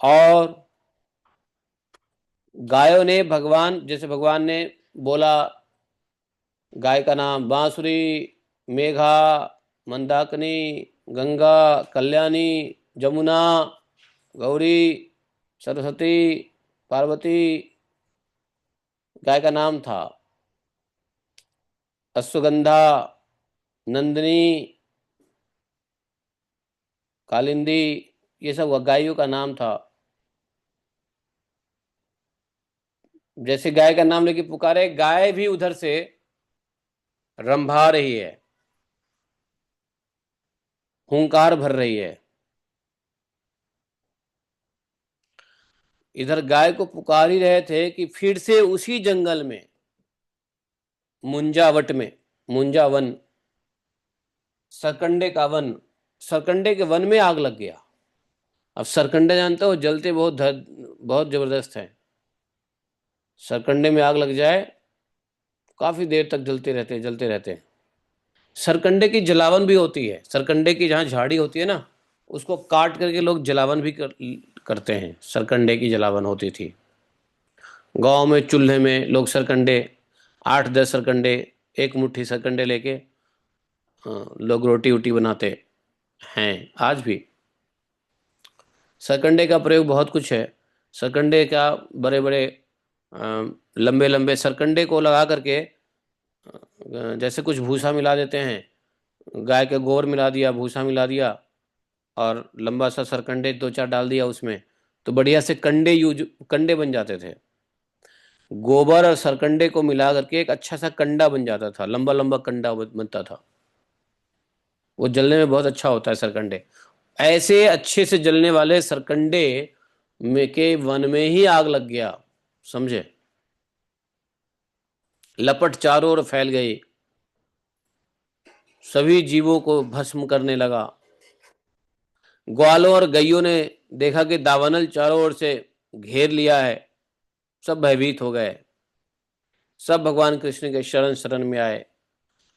और गायों ने भगवान, जैसे भगवान ने बोला, गाय का नाम बांसुरी, मेघा, मंदाकिनी, गंगा, कल्याणी, जमुना, गौरी, सरस्वती, पार्वती, गाय का नाम था अश्वगंधा, नंदिनी, कालिंदी, ये सब गायों का नाम था। जैसे गाय का नाम लेके पुकारे, गाय भी उधर से रंभा रही है, हुंकार भर रही है। इधर गाय को पुकार ही रहे थे कि फिर से उसी जंगल में, मुंजावट में, मुंजा वन, सरकंडे का वन, सरकंडे के वन में आग लग गया। अब सरकंडे जानते हो, जलते बहुत जबरदस्त है। सरकंडे में आग लग जाए, काफी देर तक जलते रहते, जलते रहते। सरकंडे की जलावन भी होती है, सरकंडे की जहाँ झाड़ी होती है ना, उसको काट करके लोग जलावन भी करते हैं। सरकंडे की जलावन होती थी। गांव में चूल्हे में लोग सरकंडे, 8-10 सरकंडे, एक मुट्ठी सरकंडे लेके लोग रोटी वोटी बनाते हैं आज भी। सरकंडे का प्रयोग बहुत कुछ है। सरकंडे का बड़े बड़े लंबे लंबे सरकंडे को लगा करके, जैसे कुछ भूसा मिला देते हैं, गाय के गोबर मिला दिया, भूसा मिला दिया, और लंबा सा सरकंडे 2-4 डाल दिया उसमें, तो बढ़िया से कंडे बन जाते थे। गोबर और सरकंडे को मिला करके एक अच्छा सा कंडा बन जाता था, लंबा लंबा कंडा बनता था। वो जलने में बहुत अच्छा होता है सरकंडे। ऐसे अच्छे से जलने वाले सरकंडे में के वन में ही आग लग गया, समझे? लपट चारों ओर फैल गई, सभी जीवों को भस्म करने लगा। ग्वालों और गैयों ने देखा कि दावानल चारों ओर से घेर लिया है, सब भयभीत हो गए। सब भगवान कृष्ण के शरण शरण में आए।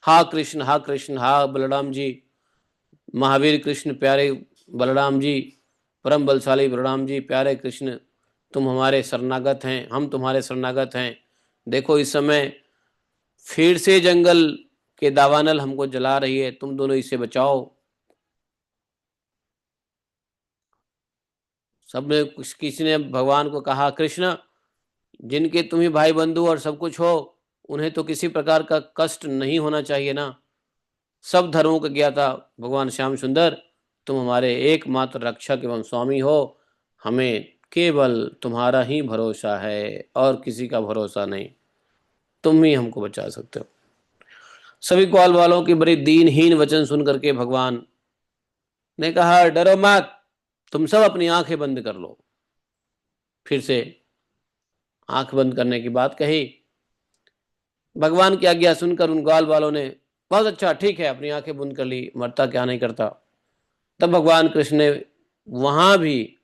हा कृष्ण, हा कृष्ण, हा बलराम जी, महावीर कृष्ण प्यारे बलराम जी, परम बलशाली बलराम जी, प्यारे कृष्ण, तुम हमारे शरणागत हैं, हम तुम्हारे शरणागत हैं। देखो इस समय फिर से जंगल के दावानल हमको जला रही है, तुम दोनों इसे बचाओ। सबने, किसी ने भगवान को कहा, कृष्ण, जिनके तुम ही भाई बंधु और सब कुछ हो, उन्हें तो किसी प्रकार का कष्ट नहीं होना चाहिए ना। सब धर्मों का ज्ञाता भगवान श्याम सुंदर, तुम हमारे एकमात्र रक्षक एवं स्वामी हो। हमें केवल तुम्हारा ही भरोसा है और किसी का भरोसा नहीं। तुम ही हमको बचा सकते हो। सभी ग्वाल वालों की बड़ी दीनहीन वचन सुन करके भगवान ने कहा, डरो मत, तुम सब अपनी आंखें बंद कर लो। फिर से आंख बंद करने की बात कही। भगवान की आज्ञा सुनकर उन ग्वाल वालों ने, बहुत अच्छा, ठीक है, अपनी आंखें बंद कर ली, मरता क्या नहीं करता। तब भगवान कृष्ण ने वहां भी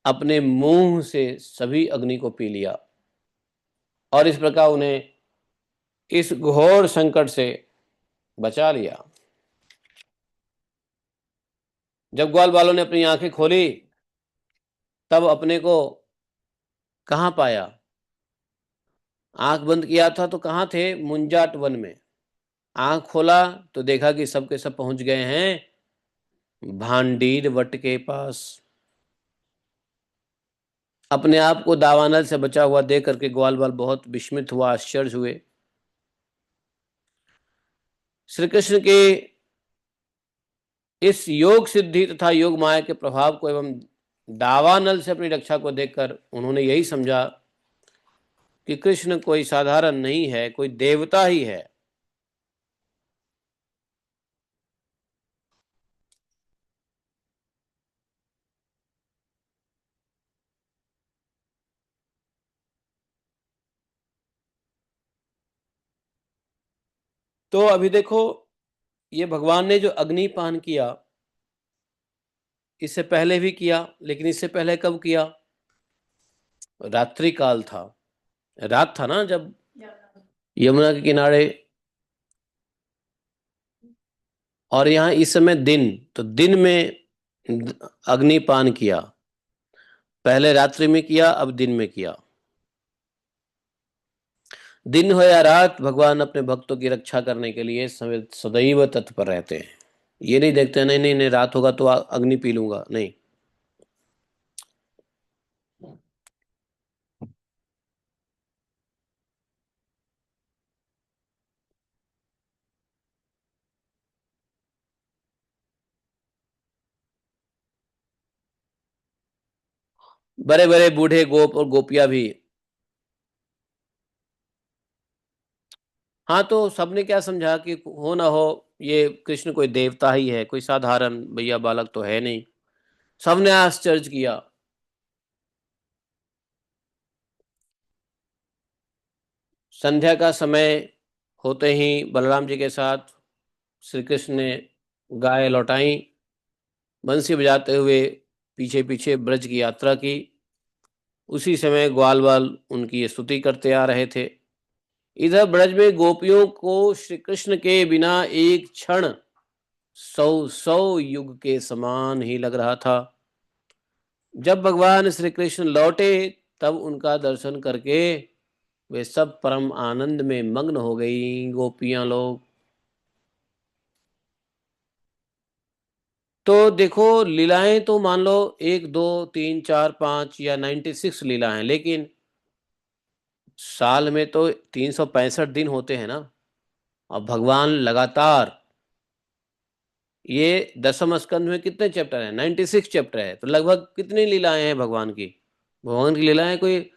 अपने मुंह से सभी अग्नि को पी लिया और इस प्रकार उन्हें इस घोर संकट से बचा लिया। जब ग्वाल वालों ने अपनी आंखें खोली, तब अपने को कहाँ पाया? आंख बंद किया था तो कहाँ थे? मुंजाट वन में। आंख खोला तो देखा कि सबके सब पहुंच गए हैं भांडीर वट के पास। अपने आप को दावानल से बचा हुआ देख करके ग्वाल बाल बहुत विस्मित हुआ, आश्चर्य हुए। श्री कृष्ण के इस योग सिद्धि तथा योग माया के प्रभाव को एवं दावानल से अपनी रक्षा को देखकर उन्होंने यही समझा कि कृष्ण कोई साधारण नहीं है, कोई देवता ही है। तो अभी देखो, ये भगवान ने जो अग्निपान किया, इससे पहले भी किया, लेकिन इससे पहले कब किया? रात्रि काल था, रात था ना, जब यमुना के किनारे, और यहाँ इस समय दिन, तो दिन में अग्निपान किया। पहले रात्रि में किया, अब दिन में किया। दिन हो या रात, भगवान अपने भक्तों की रक्षा करने के लिए सदैव तत्पर रहते हैं। ये नहीं देखते नहीं नहीं नहीं, रात होगा तो अग्नि पी लूंगा, नहीं। बड़े बड़े बूढ़े गोप और गोपियां भी। हाँ, तो सबने क्या समझा कि हो ना हो, ये कृष्ण कोई देवता ही है, कोई साधारण भैया बालक तो है नहीं। सबने आश्चर्य किया। संध्या का समय होते ही बलराम जी के साथ श्री कृष्ण ने गाय लौटाई, बंसी बजाते हुए पीछे पीछे ब्रज की यात्रा की। उसी समय ग्वाल वाल उनकी स्तुति करते आ रहे थे। इधर ब्रज में गोपियों को श्री कृष्ण के बिना एक क्षण सौ सौ युग के समान ही लग रहा था। जब भगवान श्री कृष्ण लौटे, तब उनका दर्शन करके वे सब परम आनंद में मग्न हो गई गोपियां लोग। तो देखो, लीलाएं तो मान लो एक दो तीन चार पांच या 96 लीलाएं, लेकिन साल में तो 365 दिन होते हैं ना। और भगवान लगातार, ये दसम स्कंद में कितने चैप्टर हैं? 96 चैप्टर है, तो लगभग कितनी लीलाएं हैं भगवान की? भगवान की लीलाएं कोई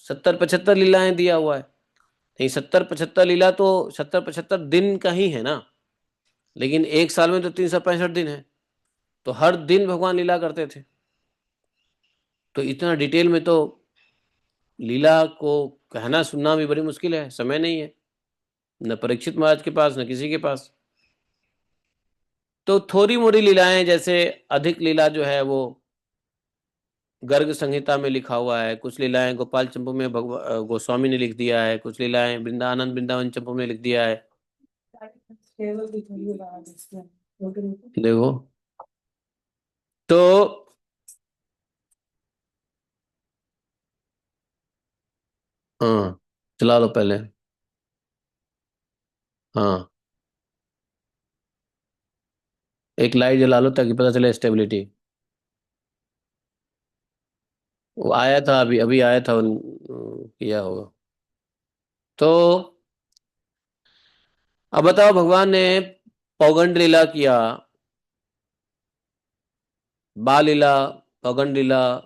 70-75 लीलाएं दिया हुआ है। नहीं, 70-75 लीला तो 70-75 दिन का ही है ना। लेकिन एक साल में तो 365 दिन है, तो हर दिन भगवान लीला करते थे। तो इतना डिटेल में तो लीला को कहना सुनना भी बड़ी मुश्किल है, समय नहीं है, न परीक्षित महाराज के पास, न किसी के पास। तो थोड़ी मोड़ी लीलाएं, जैसे अधिक लीला जो है वो गर्ग संहिता में लिखा हुआ है, कुछ लीलाएं गोपाल चंपू में गोस्वामी ने लिख दिया है, कुछ लीलाएं वृंदानंद वृंदावन चंपू में लिख दिया है। देखो, तो हाँ, चला लो पहले। हाँ, एक लाइट जला लो ताकि पता चले स्टेबिलिटी। वो आया था, अभी अभी आया था, किया होगा। तो अब बताओ, भगवान ने पौगंड लीला किया, बाल लीला, पौगंड लीला,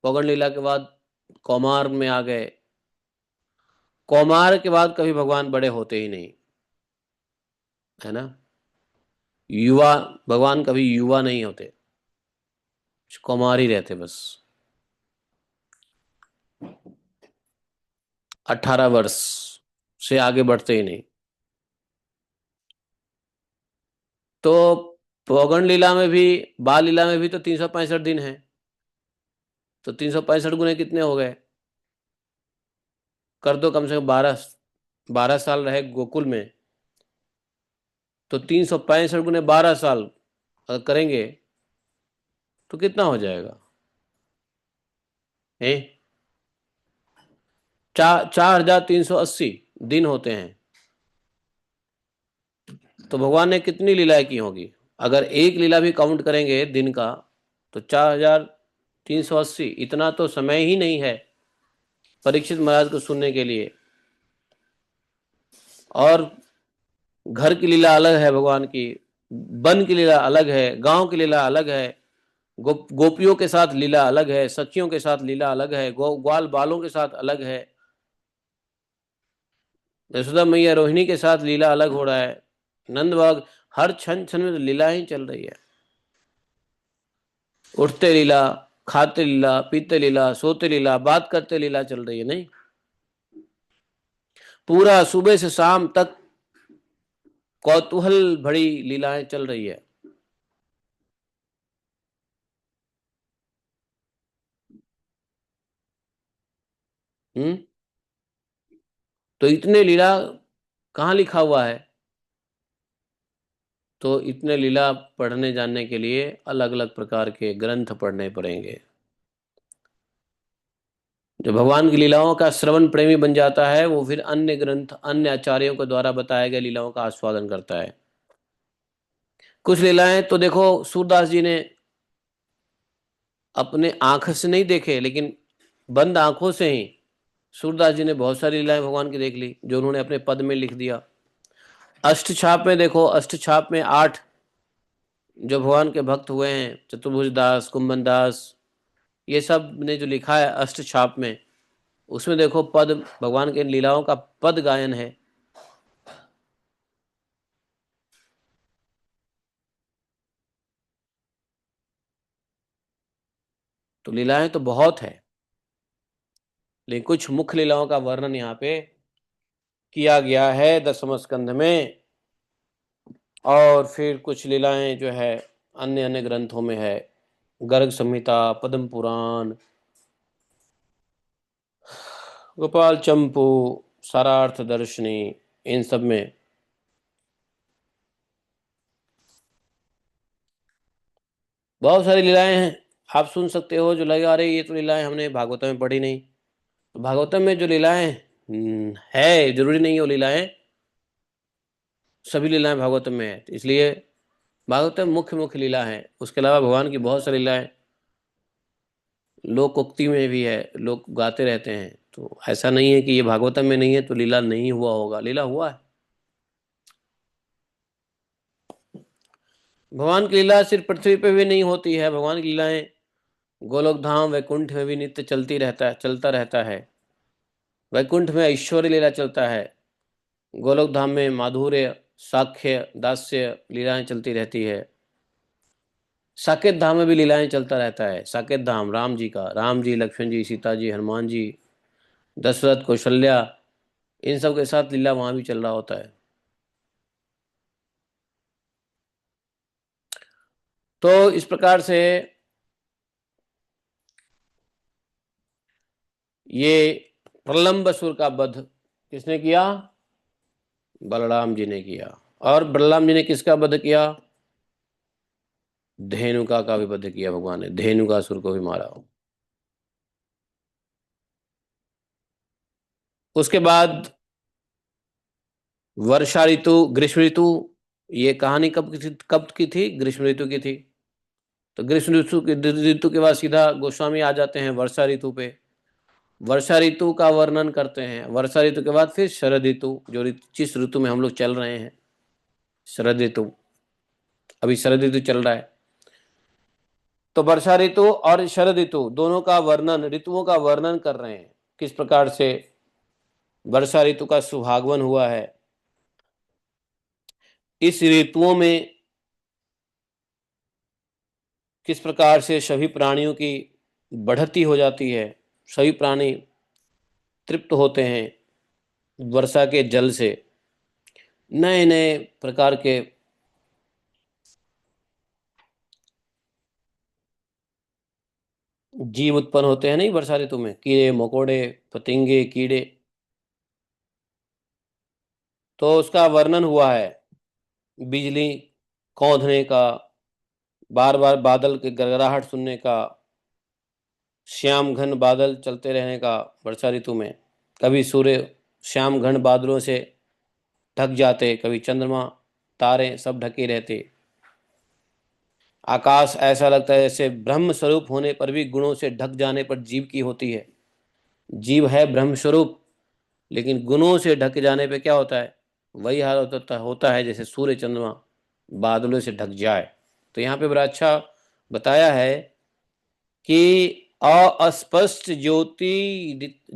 पौगंड लीला के बाद कौमार में आ गए। कौमार के बाद कभी भगवान बड़े होते ही नहीं, है ना। युवा, भगवान कभी युवा नहीं होते, कौमार ही रहते बस। 18 वर्ष से आगे बढ़ते ही नहीं। तो पौगंड लीला में भी, बाल लीला में भी तो 365 दिन है। तो 365 गुने कितने हो गए, कर दो, कम से कम 12 12 साल रहे गोकुल में। तो 365 गुने 12 साल अगर करेंगे तो कितना हो जाएगा, है। 4380 दिन होते हैं। तो भगवान ने कितनी लीलाएं की होगी, अगर एक लीला भी काउंट करेंगे दिन का, तो 4380, इतना तो समय ही नहीं है परीक्षित महाराज को सुनने के लिए। और घर की लीला अलग है भगवान की, वन की लीला अलग है, गांव की लीला अलग है, गोपियों के साथ लीला अलग है, सखियों के साथ लीला अलग है, ग्वाल बालों के साथ अलग है, यशोदा मैया रोहिणी के साथ लीला अलग हो रहा है, नंद बाग, हर क्षण क्षण में तो लीला ही चल रही है। उठते लीला, खाते लीला, पीते लीला, सोते लीला, बात करते लीला चल रही है, नहीं। पूरा सुबह से शाम तक कौतूहल भरी लीलाएं चल रही है। हम्म। तो इतने लीला कहाँ लिखा हुआ है। तो इतने लीला पढ़ने जानने के लिए अलग अलग प्रकार के ग्रंथ पढ़ने पड़ेंगे। जो भगवान की लीलाओं का श्रवण प्रेमी बन जाता है, वो फिर अन्य ग्रंथ, अन्य आचार्यों के द्वारा बताए गए लीलाओं का आस्वादन करता है। कुछ लीलाएं तो देखो, सूरदास जी ने अपने आंख से नहीं देखे, लेकिन बंद आंखों से ही सूरदास जी ने बहुत सारी लीलाएं भगवान की देख ली, जो उन्होंने अपने पद में लिख दिया। अष्टछाप में देखो, अष्टछाप में 8 जो भगवान के भक्त हुए हैं, चतुर्भुज दास, कुंभन दास, ये सब ने जो लिखा है अष्टछाप में, उसमें देखो पद, भगवान के लीलाओं का पद गायन है। तो लीलाएं तो बहुत है, लेकिन कुछ मुख्य लीलाओं का वर्णन यहाँ पे किया गया है 10वें स्कंध में। और फिर कुछ लीलाएं जो है अन्य अन्य ग्रंथों में है, गर्ग संहिता, पद्म पुराण, गोपाल चंपू, सारार्थ दर्शनी, इन सब में बहुत सारी लीलाएं हैं। आप सुन सकते हो, जो लगे अरे ये तो लीलाएं हमने भागवतम में पढ़ी नहीं। तो भागवतम में जो लीलाएं है, जरूरी नहीं है वो लीलाएं, सभी लीलाएं भागवतम में है, तो इसलिए भागवतम मुख्य मुख्य लीला है। उसके अलावा भगवान की बहुत सारी लीलाएं लोकोक्ति में भी है, लोग गाते रहते हैं। तो ऐसा नहीं है कि ये भागवतम में नहीं है तो लीला नहीं हुआ होगा, लीला हुआ है। भगवान की लीला सिर्फ पृथ्वी पे भी नहीं होती है, भगवान की लीलाएं गोलोक धाम वैकुंठ में भी नित्य चलती रहता है, चलता रहता है। वैकुंठ में ऐश्वर्य लीला चलता है, गोलोक धाम में माधुर्य, साख्य, दास्य लीलाएं चलती रहती है। साकेत धाम में भी लीलाएं चलता रहता है। साकेत धाम राम जी का, राम जी, लक्ष्मण जी, सीता जी, हनुमान जी, दशरथ, कौशल्या, इन सब के साथ लीला वहां भी चल रहा होता है। तो इस प्रकार से ये प्रलंबसुर का वध किसने किया, बलराम जी ने किया। और बलराम जी ने किसका वध किया, धेनुका का भी वध किया भगवान ने, धेनुकासुर को भी मारा। उसके बाद वर्षा ऋतु, ग्रीष्म ऋतु, ये कहानी कब की थी, ग्रीष्म ऋतु की थी। तो ग्रीष्म ऋतु के बाद सीधा गोस्वामी आ जाते हैं वर्षा ऋतु पे। वर्षा ऋतु का वर्णन करते हैं। वर्षा ऋतु के बाद फिर शरद ऋतु, जो जिस ऋतु में हम लोग चल रहे हैं, शरद ऋतु, अभी शरद ऋतु चल रहा है। तो वर्षा ऋतु और शरद ऋतु दोनों का वर्णन, ऋतुओं का वर्णन कर रहे हैं, किस प्रकार से वर्षा ऋतु का सुहागमन हुआ है। इस ऋतुओं में किस प्रकार से सभी प्राणियों की बढ़ती हो जाती है, सभी प्राणी तृप्त होते हैं वर्षा के जल से, नए नए प्रकार के जीव उत्पन्न होते हैं नहीं वर्षा ऋतु में, कीड़े मकोड़े, पतंगे, कीड़े। तो उसका वर्णन हुआ है, बिजली कौंधने का, बार बार बादल के गड़गड़ाहट सुनने का, श्याम घन बादल चलते रहने का वर्षा ऋतु में। कभी सूर्य श्याम घन बादलों से ढक जाते, कभी चंद्रमा तारे सब ढके रहते। आकाश ऐसा लगता है जैसे ब्रह्म स्वरूप होने पर भी गुणों से ढक जाने पर जीव की होती है। जीव है ब्रह्म स्वरूप, लेकिन गुणों से ढक जाने पे क्या होता है, वही हाल होता है जैसे सूर्य चंद्रमा बादलों से ढक जाए। तो यहाँ पे बड़ा अच्छा बताया है कि अस्पष्ट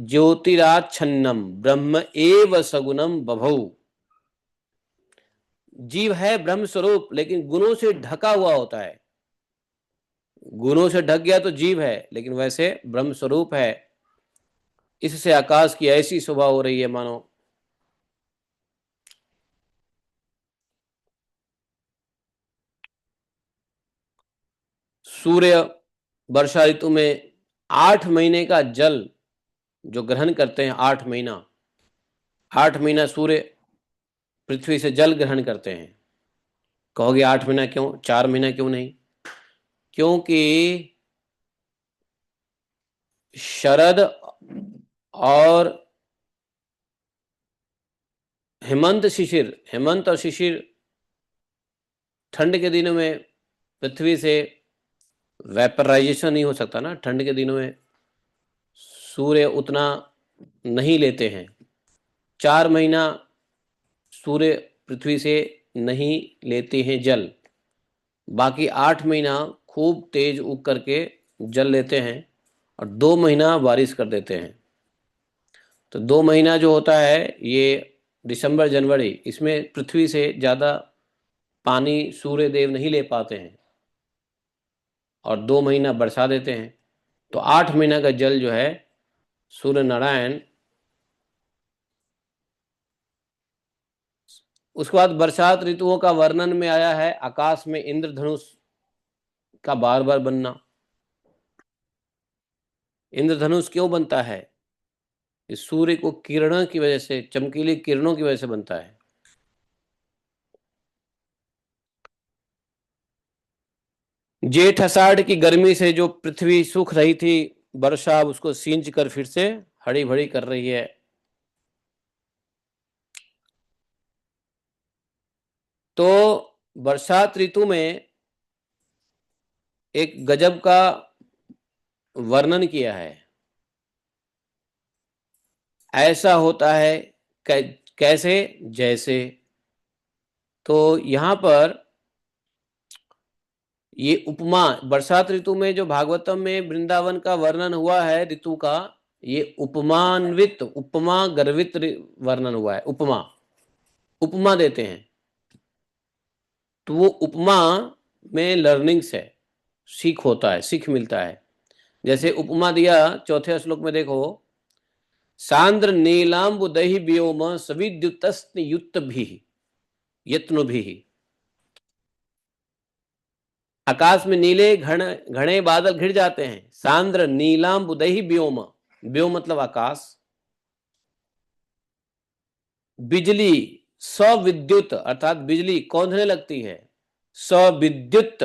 ज्योतिराच्छन्नम ब्रह्म एव सगुणम बभौ। जीव है ब्रह्म स्वरूप, लेकिन गुणों से ढका हुआ होता है। गुणों से ढक गया तो जीव है, लेकिन वैसे ब्रह्म स्वरूप है। इससे आकाश की ऐसी शोभा हो रही है मानो सूर्य वर्षा ऋतु में 8 महीने का जल जो ग्रहण करते हैं, 8 महीना, 8 महीना सूर्य पृथ्वी से जल ग्रहण करते हैं। कहोगे 8 महीना क्यों, 4 महीना क्यों नहीं? क्योंकि शरद और हेमंत और शिशिर ठंड के दिनों में पृथ्वी से वेपराइजेशन नहीं हो सकता ना, ठंड के दिनों में सूर्य उतना नहीं लेते हैं। 4 महीना सूर्य पृथ्वी से नहीं लेते हैं जल, बाकी 8 महीना खूब तेज उग करके जल लेते हैं, और 2 महीना बारिश कर देते हैं। तो 2 महीना जो होता है ये दिसंबर जनवरी, इसमें पृथ्वी से ज़्यादा पानी सूर्य देव नहीं ले पाते हैं, और 2 महीना बरसा देते हैं। तो 8 महीना का जल जो है सूर्य नारायण। उसके बाद बरसात ऋतुओं का वर्णन में आया है आकाश में इंद्रधनुष का बार बार बनना। इंद्रधनुष क्यों बनता है? इस सूर्य को किरणों की वजह से, चमकीली किरणों की वजह से बनता है। जेठ आषाढ़ की गर्मी से जो पृथ्वी सूख रही थी, वर्षा उसको सींच कर फिर से हरी भरी कर रही है। तो बरसात ऋतु में एक गजब का वर्णन किया है। ऐसा होता है कैसे, जैसे, तो यहां पर ये उपमा, बरसात ऋतु में जो भागवतम में वृंदावन का वर्णन हुआ है ऋतु का, ये उपमान्वित, उपमा गर्वित वर्णन हुआ है। उपमा, उपमा देते हैं तो वो उपमा में लर्निंग्स है, सीख होता है, सीख मिलता है। जैसे उपमा दिया चौथे श्लोक में, देखो, सांद्र नीलांबुदहि व्योम सविद्युतस्न युक्त भी यत्न भी। आकाश में नीले घने बादल घिर जाते हैं। सांद्र नीलांबुदहि व्योम, व्योम मतलब आकाश। बिजली सविद्युत अर्थात बिजली कौंधने लगती है, सविद्युत,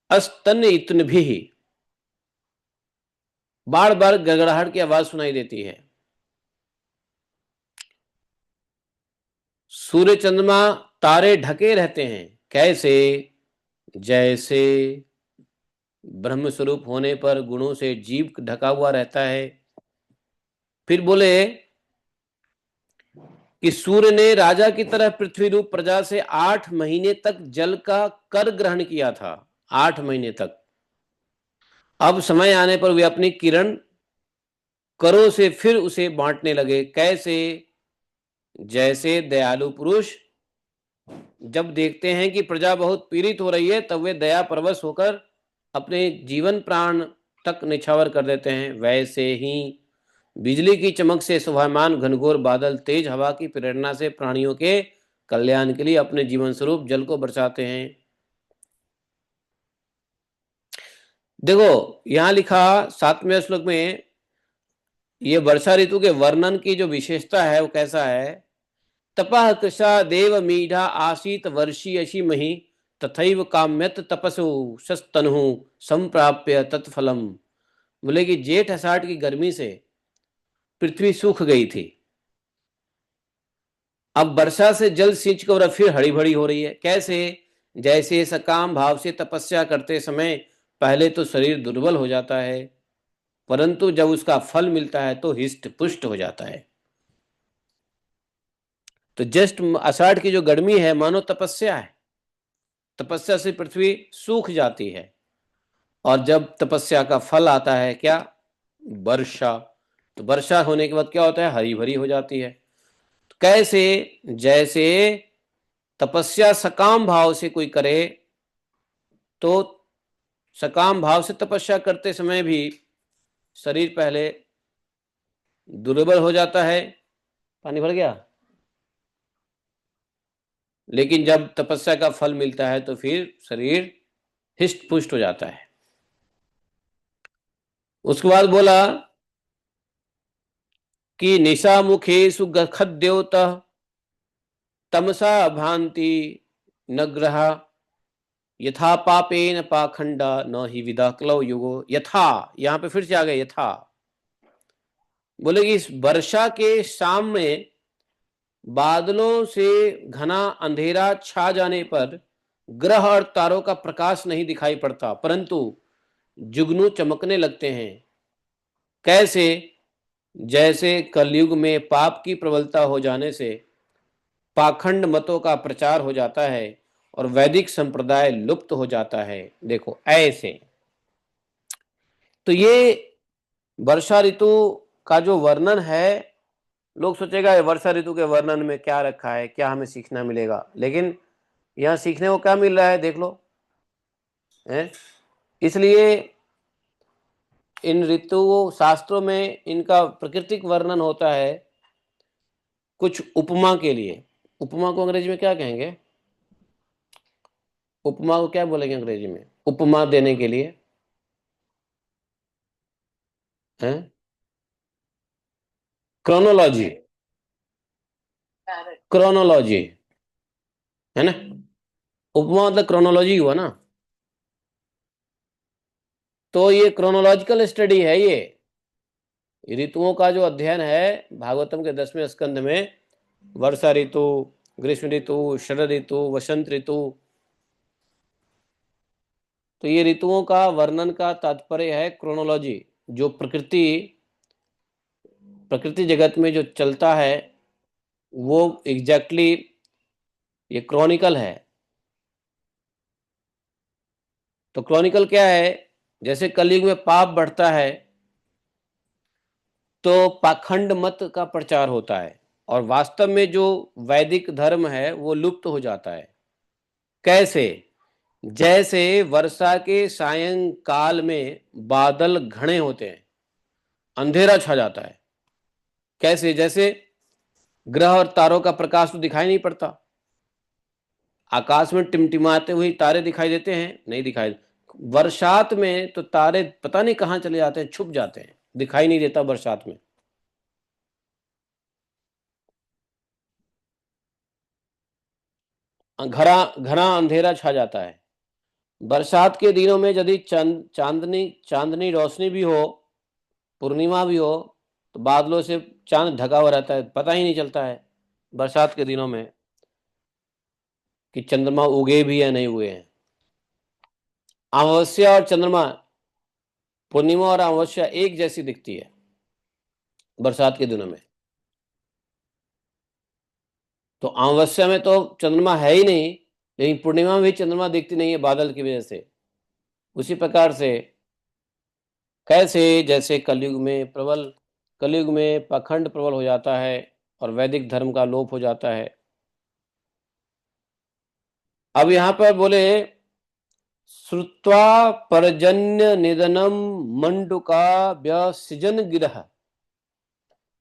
अस्तन इतन भी, बार बार गड़गड़ाहट की आवाज सुनाई देती है। सूर्य चंद्रमा तारे ढके रहते हैं, कैसे, जैसे, ब्रह्म स्वरूप होने पर गुणों से जीव ढका हुआ रहता है। फिर बोले कि सूर्य ने राजा की तरह पृथ्वी रूप प्रजा से 8 महीने तक जल का कर ग्रहण किया था, 8 महीने तक। अब समय आने पर वे अपनी किरण करों से फिर उसे बांटने लगे। कैसे? जैसे दयालु पुरुष जब देखते हैं कि प्रजा बहुत पीड़ित हो रही है, तब वे दया परवश होकर अपने जीवन प्राण तक निछावर कर देते हैं, वैसे ही बिजली की चमक से शोभायमान घनघोर बादल तेज हवा की प्रेरणा से प्राणियों के कल्याण के लिए अपने जीवन स्वरूप जल को बरसाते हैं। देखो यहां लिखा 7वें श्लोक में, ये वर्षा ऋतु के वर्णन की जो विशेषता है वो कैसा है? तपः कृशा देव मीढ़ा आसीत वर्षी अशी मही तथैव काम्यत तपसु शस्तनु संप्राप्य तत्फलम। बोले कि जेठ अषाढ़ की गर्मी से पृथ्वी सूख गई थी, अब वर्षा से जल सींच कर फिर हरी भरी हो रही है। कैसे? जैसे सकाम भाव से तपस्या करते समय पहले तो शरीर दुर्बल हो जाता है, परंतु जब उसका फल मिलता है तो हिष्ट पुष्ट हो जाता है। तो जस्ट आषाढ़ की जो गर्मी है मानो तपस्या है, तपस्या से पृथ्वी सूख जाती है, और जब तपस्या का फल आता है क्या? वर्षा। तो वर्षा होने के बाद क्या होता है? हरी भरी हो जाती है। तो कैसे? जैसे तपस्या सकाम भाव से कोई करे, तो सकाम भाव से तपस्या करते समय भी शरीर पहले दुर्बल हो जाता है। पानी भर गया। लेकिन जब तपस्या का फल मिलता है तो फिर शरीर हिष्ट पुष्ट हो जाता है। उसके बाद बोला कि निशा मुखेषु खद्योत तमसा भांति नग्रह यथा पापेन पाखंडा न ही विदा क्लव युगो। यथा, यहां पे फिर से आ गए यथा। बोले कि इस वर्षा के शाम में बादलों से घना अंधेरा छा जाने पर ग्रह और तारों का प्रकाश नहीं दिखाई पड़ता, परंतु जुगनू चमकने लगते हैं। कैसे? जैसे कलयुग में पाप की प्रबलता हो जाने से पाखंड मतों का प्रचार हो जाता है और वैदिक संप्रदाय लुप्त हो जाता है। देखो ऐसे। तो ये वर्षा ऋतु का जो वर्णन है, लोग सोचेगा ये वर्षा ऋतु के वर्णन में क्या रखा है, क्या हमें सीखना मिलेगा, लेकिन यहाँ सीखने को क्या मिल रहा है देख लो। है इसलिए इन ऋतुओं शास्त्रों में इनका प्राकृतिक वर्णन होता है कुछ उपमा के लिए। उपमा को अंग्रेजी में क्या कहेंगे? उपमा को क्या बोलेंगे अंग्रेजी में? उपमा देने के लिए है क्रोनोलॉजी। क्रोनोलॉजी है ना। उपमा मतलब क्रोनोलॉजी हुआ ना। तो ये क्रोनोलॉजिकल स्टडी है। ये ऋतुओं का जो अध्ययन है भागवतम के 10वें स्कंद में, वर्षा ऋतु, ग्रीष्म ऋतु, शरद ऋतु, वसंत ऋतु, तो ये ऋतुओं का वर्णन का तात्पर्य है क्रोनोलॉजी। जो प्रकृति प्रकृति जगत में जो चलता है वो एग्जैक्टली ये क्रॉनिकल है। तो क्रॉनिकल क्या है? जैसे कलयुग में पाप बढ़ता है तो पाखंड मत का प्रचार होता है, और वास्तव में जो वैदिक धर्म है वो लुप्त हो जाता है। कैसे? जैसे वर्षा के सायंकाल में बादल घने होते हैं, अंधेरा छा जाता है। कैसे? जैसे ग्रह और तारों का प्रकाश तो दिखाई नहीं पड़ता, आकाश में टिमटिमाते हुए तारे दिखाई देते हैं? नहीं दिखाई। बरसात में तो तारे पता नहीं कहां चले जाते हैं, छुप जाते हैं, दिखाई नहीं देता बरसात में। घना घना अंधेरा छा जाता है। बरसात के दिनों में यदि चांदनी चांदनी रोशनी भी हो, पूर्णिमा भी हो, तो बादलों से चांद ढका हुआ रहता है, पता ही नहीं चलता है बरसात के दिनों में कि चंद्रमा उगे भी या नहीं हुए हैं। अमावस्या और चंद्रमा, पूर्णिमा और अमावस्या एक जैसी दिखती है बरसात के दिनों में। तो अमावस्या में तो चंद्रमा है ही नहीं, लेकिन पूर्णिमा में भी चंद्रमा दिखती नहीं है बादल की वजह से। उसी प्रकार से कैसे, जैसे कलयुग में पाखंड प्रबल हो जाता है और वैदिक धर्म का लोप हो जाता है। अब यहां पर बोले श्रुत्वा पर्जन्य निधनम मंडुका व्यसृजन गिरह।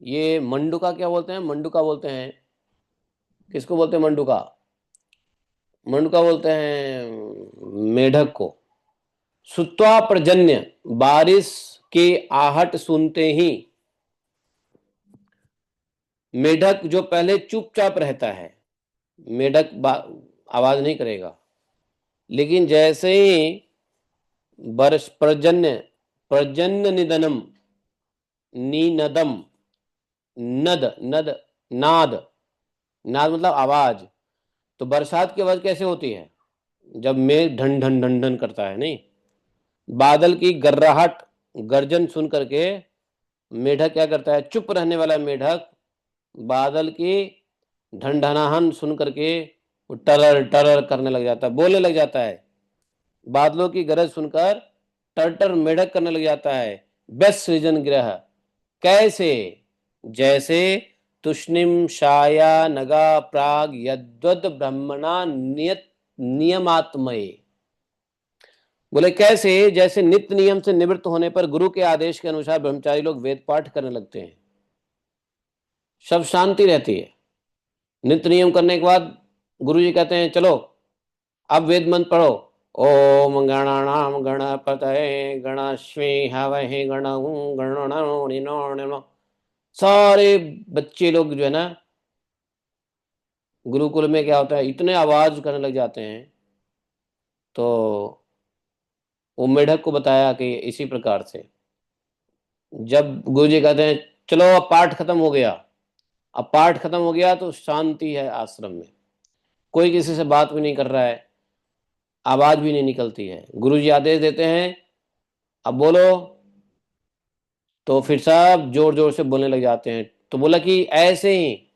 ये मंडुका क्या बोलते हैं? मंडुका बोलते हैं, किसको बोलते हैं मंडुका? मंडुका बोलते हैं मेढक को। श्रुत्वा पर्जन्य, बारिश की आहट सुनते ही मेढक जो पहले चुपचाप रहता है, मेढक आवाज नहीं करेगा, लेकिन जैसे ही वर्ष पर्जन्य, पर्जन्य निधनम, नीनदम, नद नद नाद, नाद मतलब आवाज। तो बरसात की आवाज कैसे होती है? जब मेघ ढन ढन ढन ढन करता है, नहीं, बादल की गर्राहट, गर्जन सुन करके मेढक क्या करता है? चुप रहने वाला मेढक बादल की ढनढनाहन सुन करके वो टरर टरर करने लग जाता है, बोलने लग जाता है। बादलों की गरज सुनकर टरटर मेढक करने लग जाता है। बस सृजन ग्रह, कैसे? जैसे तुष्णिम छाया नगा प्राग यद्वद ब्रह्मणा नियत नियमात्मये। बोले कैसे? जैसे नित्य नियम से निवृत्त होने पर गुरु के आदेश के अनुसार ब्रह्मचारी लोग वेद पाठ करने लगते हैं, सब शांति रहती है। नित्य नियम करने के बाद गुरु जी कहते हैं चलो अब वेद मंत्र पढ़ो। ओम गणानाम गणपतये गणस्वे हवहि गणं। सारे बच्चे लोग जो है ना, गुरुकुल में क्या होता है, इतने आवाज करने लग जाते हैं। तो वो मेढक को बताया कि इसी प्रकार से जब गुरु जी कहते हैं चलो अब पाठ खत्म हो गया, अब पाठ खत्म हो गया तो शांति है आश्रम में, कोई किसी से बात भी नहीं कर रहा है, आवाज भी नहीं निकलती है। गुरु जी आदेश देते हैं अब बोलो, तो फिर सब जोर जोर से बोलने लग जाते हैं। तो बोला कि ऐसे ही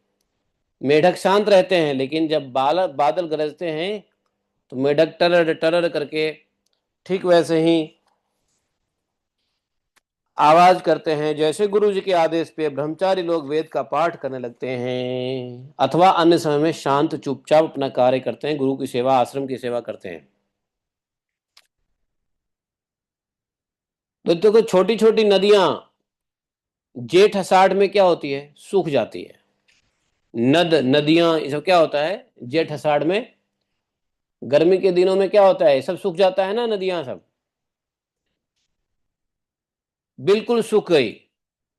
मेढक शांत रहते हैं, लेकिन जब बादल गरजते हैं तो मेढक टरर टरर करके ठीक वैसे ही आवाज करते हैं, जैसे गुरु जी के आदेश पे ब्रह्मचारी लोग वेद का पाठ करने लगते हैं अथवा अन्य समय में शांत चुपचाप अपना कार्य करते हैं, गुरु की सेवा, आश्रम की सेवा करते हैं। तो देखो छोटी छोटी नदियां जेठ आषाढ़ में क्या होती है? सूख जाती है। नदियां ये सब क्या होता है? जेठ आषाढ़ में, गर्मी के दिनों में क्या होता है? सब सूख जाता है ना, नदियां सब बिल्कुल सूख गई।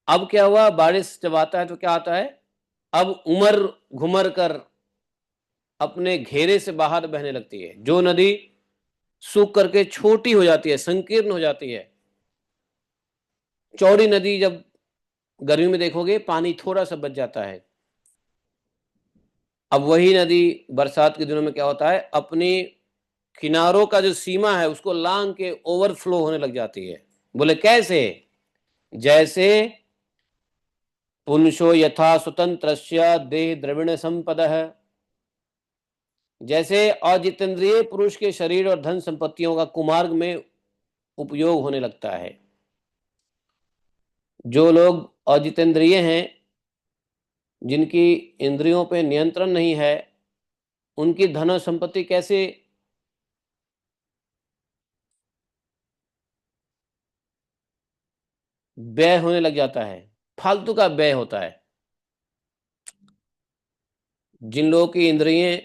अब क्या हुआ? बारिश जब आता है तो क्या आता है? अब उमर घुमर कर अपने घेरे से बाहर बहने लगती है। जो नदी सूख करके छोटी हो जाती है, संकीर्ण हो जाती है, चौड़ी नदी जब गर्मी में देखोगे पानी थोड़ा सा बच जाता है। अब वही नदी बरसात के दिनों में क्या होता है? अपनी किनारों का जो सीमा है उसको लांग के ओवरफ्लो होने लग जाती है। बोले कैसे? जैसे पुंसो यथा स्वतंत्रस्य देह द्रविण संपद, जैसे अजितेंद्रिय पुरुष के शरीर और धन संपत्तियों का कुमार्ग में उपयोग होने लगता है। जो लोग अजितेंद्रिय हैं, जिनकी इंद्रियों पे नियंत्रण नहीं है, उनकी धन और संपत्ति कैसे व्यय होने लग जाता है, फालतू का व्यय होता है। जिन लोगों की इंद्रियें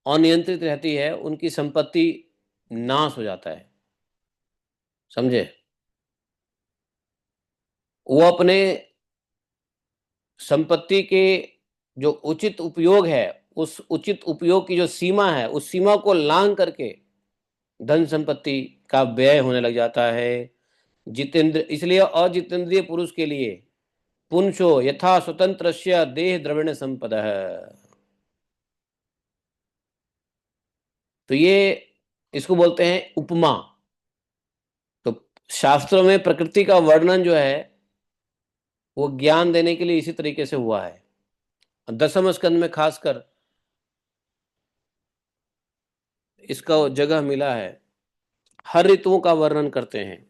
अनियंत्रित रहती है उनकी संपत्ति नाश हो जाता है, समझे? वो अपने संपत्ति के जो उचित उपयोग है, उस उचित उपयोग की जो सीमा है, उस सीमा को लांघ करके धन संपत्ति का व्यय होने लग जाता है। जितेंद्र, इसलिए अजितेंद्रिय पुरुष के लिए पुंसो यथा स्वतंत्रस्य देह द्रविण संपद है। तो ये इसको बोलते हैं उपमा। शास्त्रों में प्रकृति का वर्णन जो है वो ज्ञान देने के लिए इसी तरीके से हुआ है। दसम स्कंद में खासकर इसका जगह मिला है। हर ऋतुओं का वर्णन करते हैं।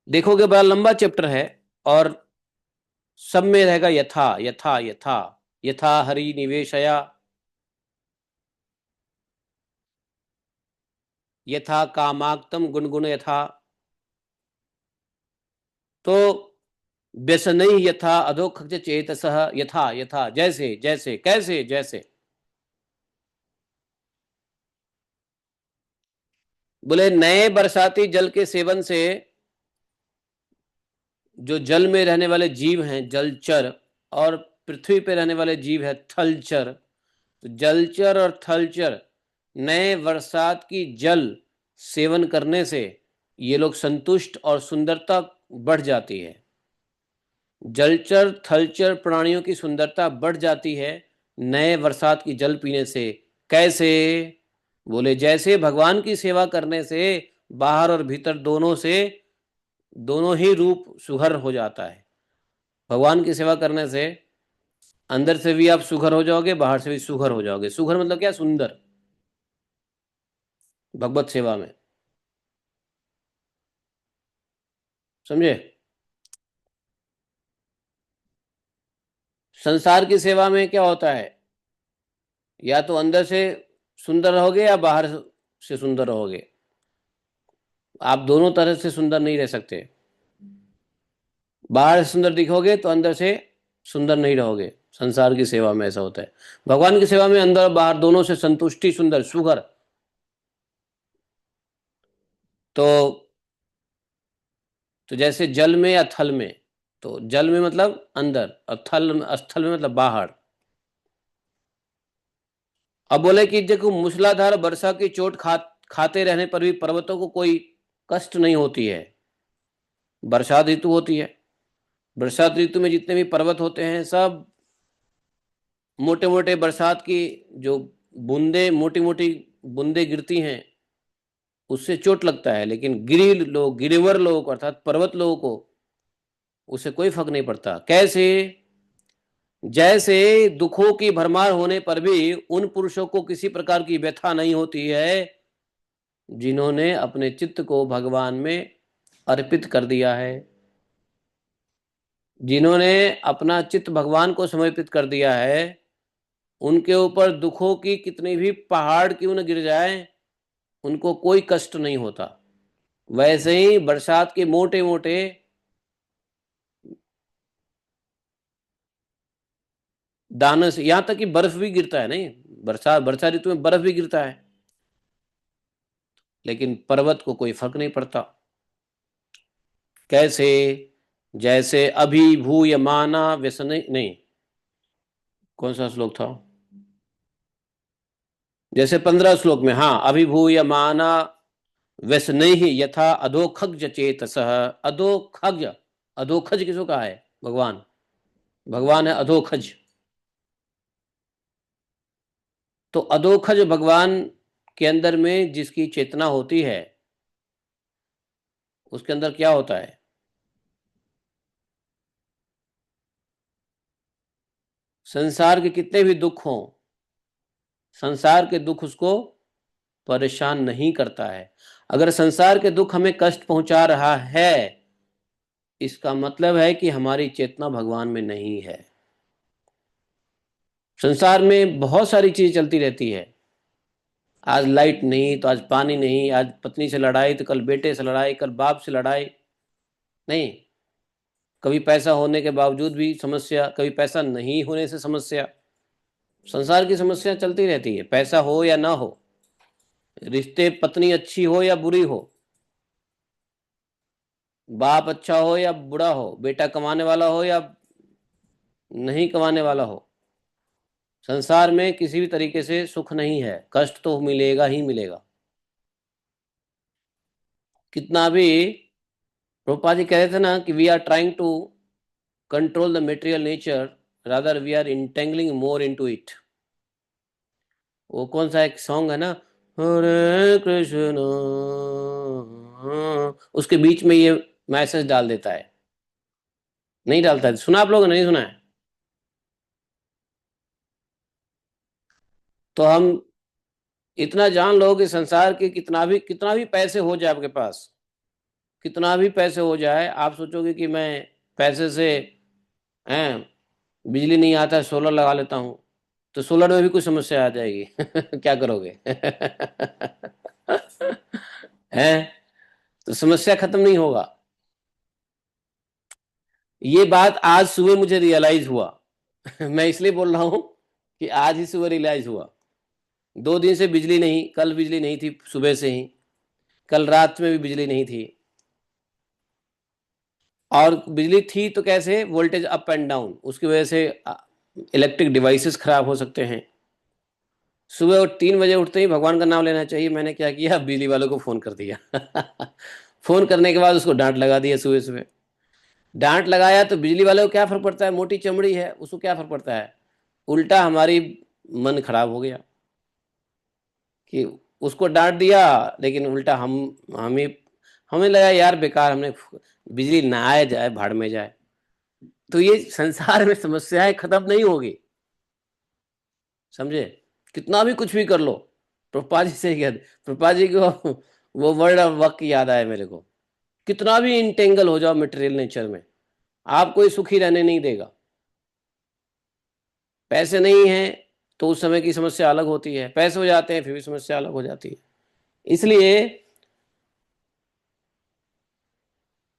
देखोगे बड़ा लंबा चैप्टर है, और सब में रहेगा यथा यथा यथा। यथा हरि निवेशया, यथा कामाक्तम गुणगुण यथा। तो व्यसनै यथा अधोक्षज चेतसः, यथा यथा जैसे जैसे, कैसे जैसे। बोले नए बरसाती जल के सेवन से जो जल में रहने वाले जीव हैं जलचर, और पृथ्वी पे रहने वाले जीव है थलचर। तो जलचर और थलचर नए बरसात की जल सेवन करने से ये लोग संतुष्ट और सुंदरता बढ़ जाती है। जलचर थलचर प्राणियों की सुंदरता बढ़ जाती है नए बरसात की जल पीने से। कैसे? बोले जैसे भगवान की सेवा करने से बाहर और भीतर दोनों से, दोनों ही रूप सुघर हो जाता है। भगवान की सेवा करने से अंदर से भी आप सुघर हो जाओगे, बाहर से भी सुघर हो जाओगे। सुघर मतलब क्या? सुंदर। भगवत सेवा में, समझे? संसार की सेवा में क्या होता है? या तो अंदर से सुंदर रहोगे या बाहर से सुंदर रहोगे। आप दोनों तरह से सुंदर नहीं रह सकते। बाहर से सुंदर दिखोगे तो अंदर से सुंदर नहीं रहोगे। संसार की सेवा में ऐसा होता है। भगवान की सेवा में अंदर बाहर दोनों से संतुष्टि, सुंदर सुघर। तो जैसे जल में या थल में, तो जल में मतलब अंदर, और थल स्थल में मतलब बाहर। अब बोले कि देखो मूसलाधार वर्षा की चोट खाते रहने पर भी पर्वतों को कोई कष्ट नहीं होती है। बरसात ऋतु होती है, बरसात ऋतु में जितने भी पर्वत होते हैं सब मोटे मोटे बरसात की जो बूंदे, मोटी मोटी बूंदे गिरती हैं उससे चोट लगता है, लेकिन गिरिवर लोगों को अर्थात पर्वत लोगों को उससे कोई फर्क नहीं पड़ता। कैसे? जैसे दुखों की भरमार होने पर भी उन पुरुषों को किसी प्रकार की व्यथा नहीं होती है जिन्होंने अपने चित्त को भगवान में अर्पित कर दिया है। जिन्होंने अपना चित्त भगवान को समर्पित कर दिया है, उनके ऊपर दुखों की कितनी भी पहाड़ क्यों न गिर जाए, उनको कोई कष्ट नहीं होता। वैसे ही बरसात के मोटे मोटे दानों से, यहां तक कि बर्फ भी गिरता है, नहीं, वर्षा ऋतु में बर्फ भी गिरता है, लेकिन पर्वत को कोई फर्क नहीं पड़ता। कैसे? जैसे अभिभूयमाना व्यसन, नहीं, कौन सा श्लोक था? जैसे 15 श्लोक में, हाँ, अभिभूयमाना व्यसनैः यथा अधोक्षज चेतसः। अधोक्षज, अधोक्षज किसको कहा है? भगवान। भगवान है अधोक्षज। तो अधोक्षज भगवान के अंदर में जिसकी चेतना होती है, उसके अंदर क्या होता है? संसार के कितने भी दुख हों, संसार के दुख उसको परेशान नहीं करता है। अगर संसार के दुख हमें कष्ट पहुंचा रहा है, इसका मतलब है कि हमारी चेतना भगवान में नहीं है। संसार में बहुत सारी चीज चलती रहती है। आज लाइट नहीं तो आज पानी नहीं, आज पत्नी से लड़ाई तो कल बेटे से लड़ाई, कल बाप से लड़ाई। नहीं, कभी पैसा होने के बावजूद भी समस्या, कभी पैसा नहीं होने से समस्या। संसार की समस्या चलती रहती है, पैसा हो या ना हो, रिश्ते, पत्नी अच्छी हो या बुरी हो, बाप अच्छा हो या बुरा हो, बेटा कमाने वाला हो या नहीं कमाने वाला हो, संसार में किसी भी तरीके से सुख नहीं है, कष्ट तो मिलेगा ही मिलेगा। कितना भी रूपा जी कह रहे थे ना कि we are trying to control the material nature, rather we are entangling more into it. वो कौन सा एक सॉन्ग है ना, हरे कृष्ण हाँ, उसके बीच में ये मैसेज डाल देता है। नहीं डालता है, सुना आप लोगों ने, नहीं सुना है? तो हम इतना जान लो कि संसार के कितना भी पैसे हो जाए आपके पास, कितना भी पैसे हो जाए, आप सोचोगे कि मैं पैसे से, हैं, बिजली नहीं आता है सोलर लगा लेता हूँ, तो सोलर में भी कुछ समस्या आ जाएगी। क्या करोगे? हैं, तो समस्या खत्म नहीं होगा। ये बात आज सुबह मुझे रियलाइज हुआ। मैं इसलिए बोल रहा हूं कि आज ही सुबह रियलाइज हुआ। 2 दिन से बिजली नहीं, कल बिजली नहीं थी सुबह से ही, कल रात में भी बिजली नहीं थी। और बिजली थी तो कैसे, वोल्टेज अप एंड डाउन, उसकी वजह से इलेक्ट्रिक डिवाइसेस खराब हो सकते हैं। सुबह 3 बजे उठते ही भगवान का नाम लेना चाहिए, मैंने क्या किया, बिजली वालों को फोन कर दिया। फोन करने के बाद उसको डांट लगा दिया सुबह सुबह। डांट लगाया तो बिजली वाले को क्या फर्क पड़ता है, मोटी चमड़ी है, उसको क्या फर्क पड़ता है। उल्टा हमारी मन खराब हो गया कि उसको डांट दिया, लेकिन उल्टा हम ही हमें लगा यार बेकार, हमने बिजली ना आए जाए भाड़ में जाए। तो ये संसार में समस्याएं खत्म नहीं होगी, समझे? कितना भी कुछ भी कर लो, प्रभुपाद जी से याद, प्रभुपाद जी को वो वर्ड ऑफ वक्त याद आया मेरे को। कितना भी इंटेंगल हो जाओ मटेरियल नेचर में, आप कोई सुखी रहने नहीं देगा। पैसे नहीं है तो उस समय की समस्या अलग होती है, पैसे हो जाते हैं फिर भी समस्या अलग हो जाती है। इसलिए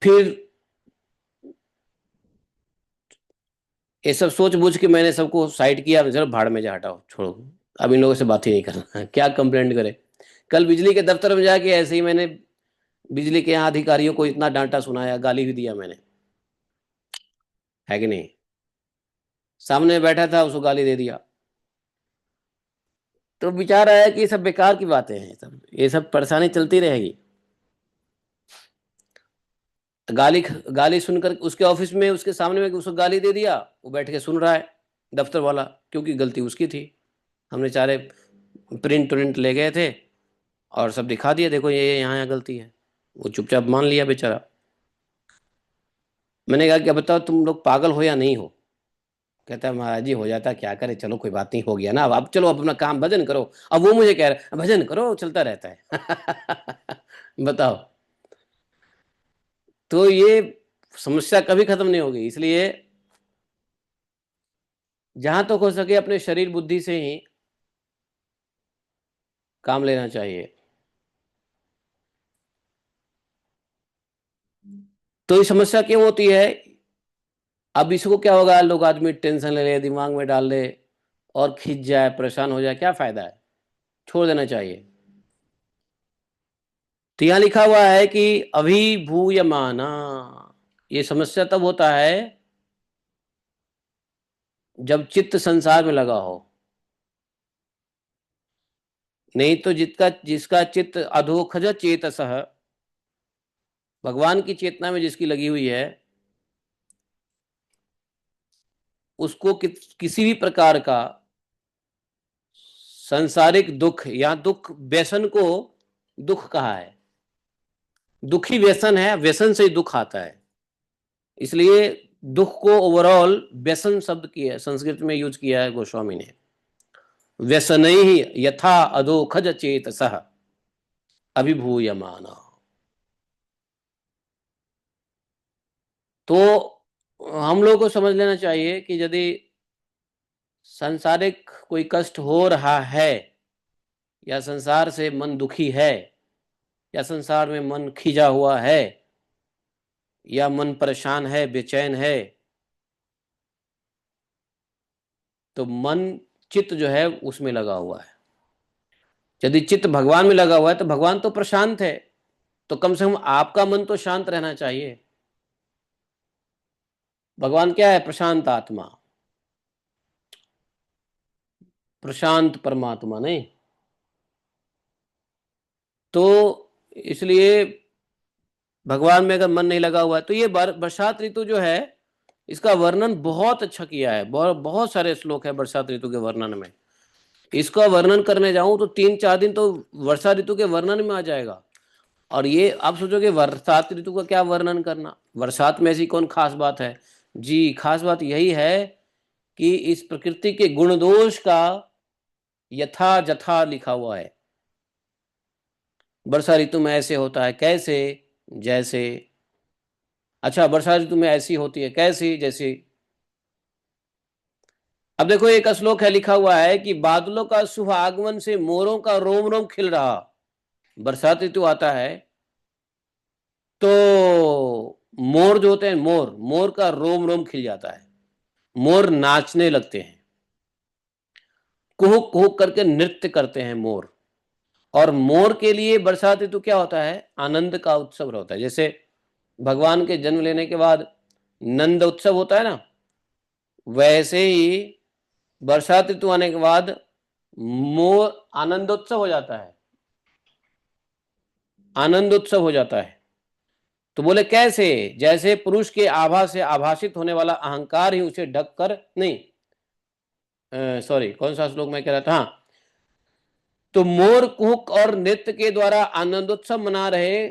फिर ये सब सोच बूझ के मैंने सबको साइड किया, चलो भाड़ में जा, हटाओ छोड़ो, अब इन लोगों से बात ही नहीं करना। क्या कंप्लेंट करे। कल बिजली के दफ्तर में जाके ऐसे ही मैंने बिजली के यहाँ अधिकारियों को इतना डांटा सुनाया, गाली भी दिया मैंने, है कि नहीं? सामने बैठा था, उसको गाली दे दिया। तो विचार आया कि ये सब बेकार की बातें हैं, सब ये सब परेशानी चलती रहेगी। गाली गाली सुनकर उसके ऑफिस में उसके सामने में उसको गाली दे दिया, वो बैठ के सुन रहा है दफ्तर वाला, क्योंकि गलती उसकी थी। हमने सारे प्रिंट ले गए थे और सब दिखा दिया, देखो ये यहाँ यहाँ गलती है। वो चुपचाप मान लिया बेचारा। मैंने कहा कि अब बताओ तुम लोग पागल हो या नहीं हो? कहता है महाराज जी हो जाता, क्या करे, चलो कोई बात नहीं, हो गया ना, अब चलो अपना काम भजन करो। अब वो मुझे कह रहा है भजन करो, चलता रहता है। बताओ। तो ये समस्या कभी खत्म नहीं होगी, इसलिए जहां तक हो सके अपने शरीर बुद्धि से ही काम लेना चाहिए। तो ये समस्या क्यों होती है? अब इसको क्या होगा, लोग आदमी टेंशन ले ले, दिमाग में डाल ले और खिंच जाए, परेशान हो जाए, क्या फायदा है? छोड़ देना चाहिए। तो यहां लिखा हुआ है कि अभिभूयमाना, ये समस्या तब होता है जब चित्त संसार में लगा हो। नहीं तो जिसका जिसका चित्त अधोखज चेतसः, भगवान की चेतना में जिसकी लगी हुई है, उसको किसी भी प्रकार का सांसारिक दुख, या दुख व्यसन को दुख कहा है, दुखी व्यसन है, व्यसन से ही दुख आता है। इसलिए दुख को ओवरऑल व्यसन शब्द किया है, संस्कृत में यूज किया है गोस्वामी ने। व्यसन ही यथा अधोखज चेतसः अभिभूयमाना। तो हम लोग को समझ लेना चाहिए कि यदि सांसारिक कोई कष्ट हो रहा है, या संसार से मन दुखी है, या संसार में मन खिंचा हुआ है, या मन परेशान है, बेचैन है, तो मन, चित्त जो है उसमें लगा हुआ है। यदि चित्त भगवान में लगा हुआ है तो भगवान तो प्रशांत है, तो कम से कम आपका मन तो शांत रहना चाहिए। भगवान क्या है? प्रशांत आत्मा, प्रशांत परमात्मा, नहीं? तो इसलिए भगवान में अगर मन नहीं लगा हुआ है, तो ये बरसात ऋतु जो है, इसका वर्णन बहुत अच्छा किया है, बहुत बहुत सारे श्लोक है बरसात ऋतु के वर्णन में। इसका वर्णन करने जाऊं तो 3-4 दिन तो वर्षा ऋतु के वर्णन में आ जाएगा। और ये आप सोचोगे बरसात ऋतु का क्या वर्णन करना, बरसात में ऐसी कौन खास बात है? जी, खास बात यही है कि इस प्रकृति के गुण दोष का यथा जथा लिखा हुआ है। वर्षा ऋतु में ऐसे होता है, कैसे? जैसे। अच्छा, वर्षा ऋतु में ऐसी होती है, कैसी? जैसे। अब देखो, एक श्लोक है, लिखा हुआ है कि बादलों का शुभ आगमन से मोरों का रोम रोम खिल रहा। बरसात ऋतु आता है तो मोर जो होते हैं, मोर मोर का रोम रोम खिल जाता है। मोर नाचने लगते हैं, कुहुक कुहुक करके नृत्य करते हैं मोर। और मोर के लिए बरसात ऋतु क्या होता है? आनंद का उत्सव होता है। जैसे भगवान के जन्म लेने के बाद नंद उत्सव होता है ना, वैसे ही बरसात ऋतु आने के बाद मोर आनंदोत्सव हो जाता है, आनंदोत्सव हो जाता है। तो बोले कैसे? जैसे पुरुष के आभा से आभासित होने वाला अहंकार ही उसे ढक कर, नहीं, सॉरी, कौन सा श्लोक मैं कह रहा था? हाँ, तो मोर कुहुक और नृत्य के द्वारा आनंदोत्सव मना रहे,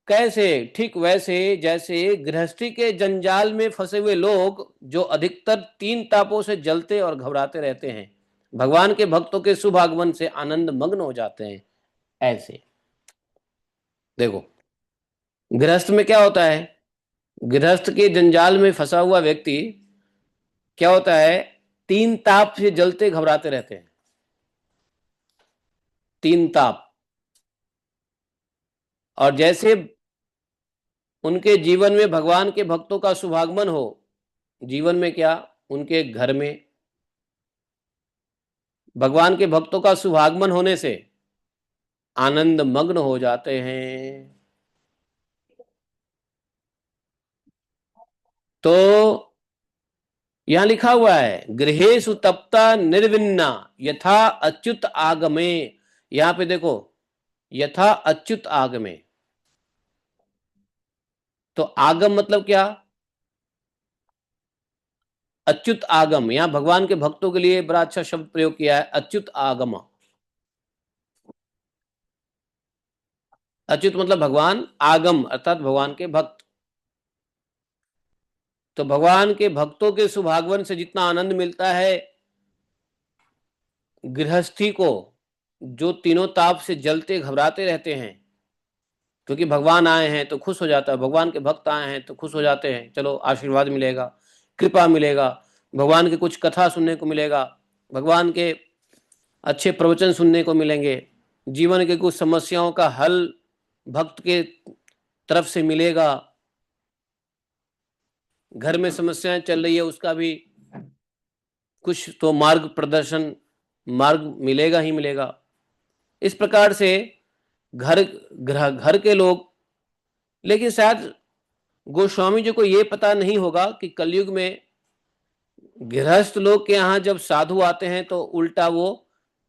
कैसे? ठीक वैसे जैसे गृहस्थी के जंजाल में फंसे हुए लोग जो अधिकतर तीन तापों से जलते और घबराते रहते हैं, भगवान के भक्तों के शुभ आगमन से आनंद मग्न हो जाते हैं। ऐसे देखो, गृहस्थ में क्या होता है? गृहस्थ के जंजाल में फंसा हुआ व्यक्ति क्या होता है? तीन ताप से जलते घबराते रहते हैं। तीन ताप। और जैसे उनके जीवन में भगवान के भक्तों का शुभागमन हो, जीवन में क्या, उनके घर में भगवान के भक्तों का शुभागमन होने से आनंद मग्न हो जाते हैं। तो यहां लिखा हुआ है, गृहेषु तप्ता निर्विन्ना यथा अच्युत आगमे। यहां पे देखो, यथा अच्युत आगमे। तो आगम मतलब क्या? अच्युत आगम। यहां भगवान के भक्तों के लिए बड़ा अच्छा शब्द प्रयोग किया है, अच्युत आगम। अच्युत मतलब भगवान, आगम अर्थात भगवान के भक्त। तो भगवान के भक्तों के शुभागमन से जितना आनंद मिलता है गृहस्थी को, जो तीनों ताप से जलते घबराते रहते हैं, क्योंकि भगवान आए हैं तो खुश हो जाता है, भगवान के भक्त आए हैं तो खुश हो जाते हैं, चलो आशीर्वाद मिलेगा, कृपा मिलेगा, भगवान की कुछ कथा सुनने को मिलेगा, भगवान के अच्छे प्रवचन सुनने को मिलेंगे, जीवन के कुछ समस्याओं का हल भक्त के तरफ से मिलेगा, घर में समस्याएं चल रही है उसका भी कुछ तो मार्ग प्रदर्शन, मार्ग मिलेगा ही मिलेगा। इस प्रकार से घर के लोग, लेकिन शायद गोस्वामी जी को ये पता नहीं होगा कि कलयुग में गृहस्थ लोग के यहाँ जब साधु आते हैं तो उल्टा वो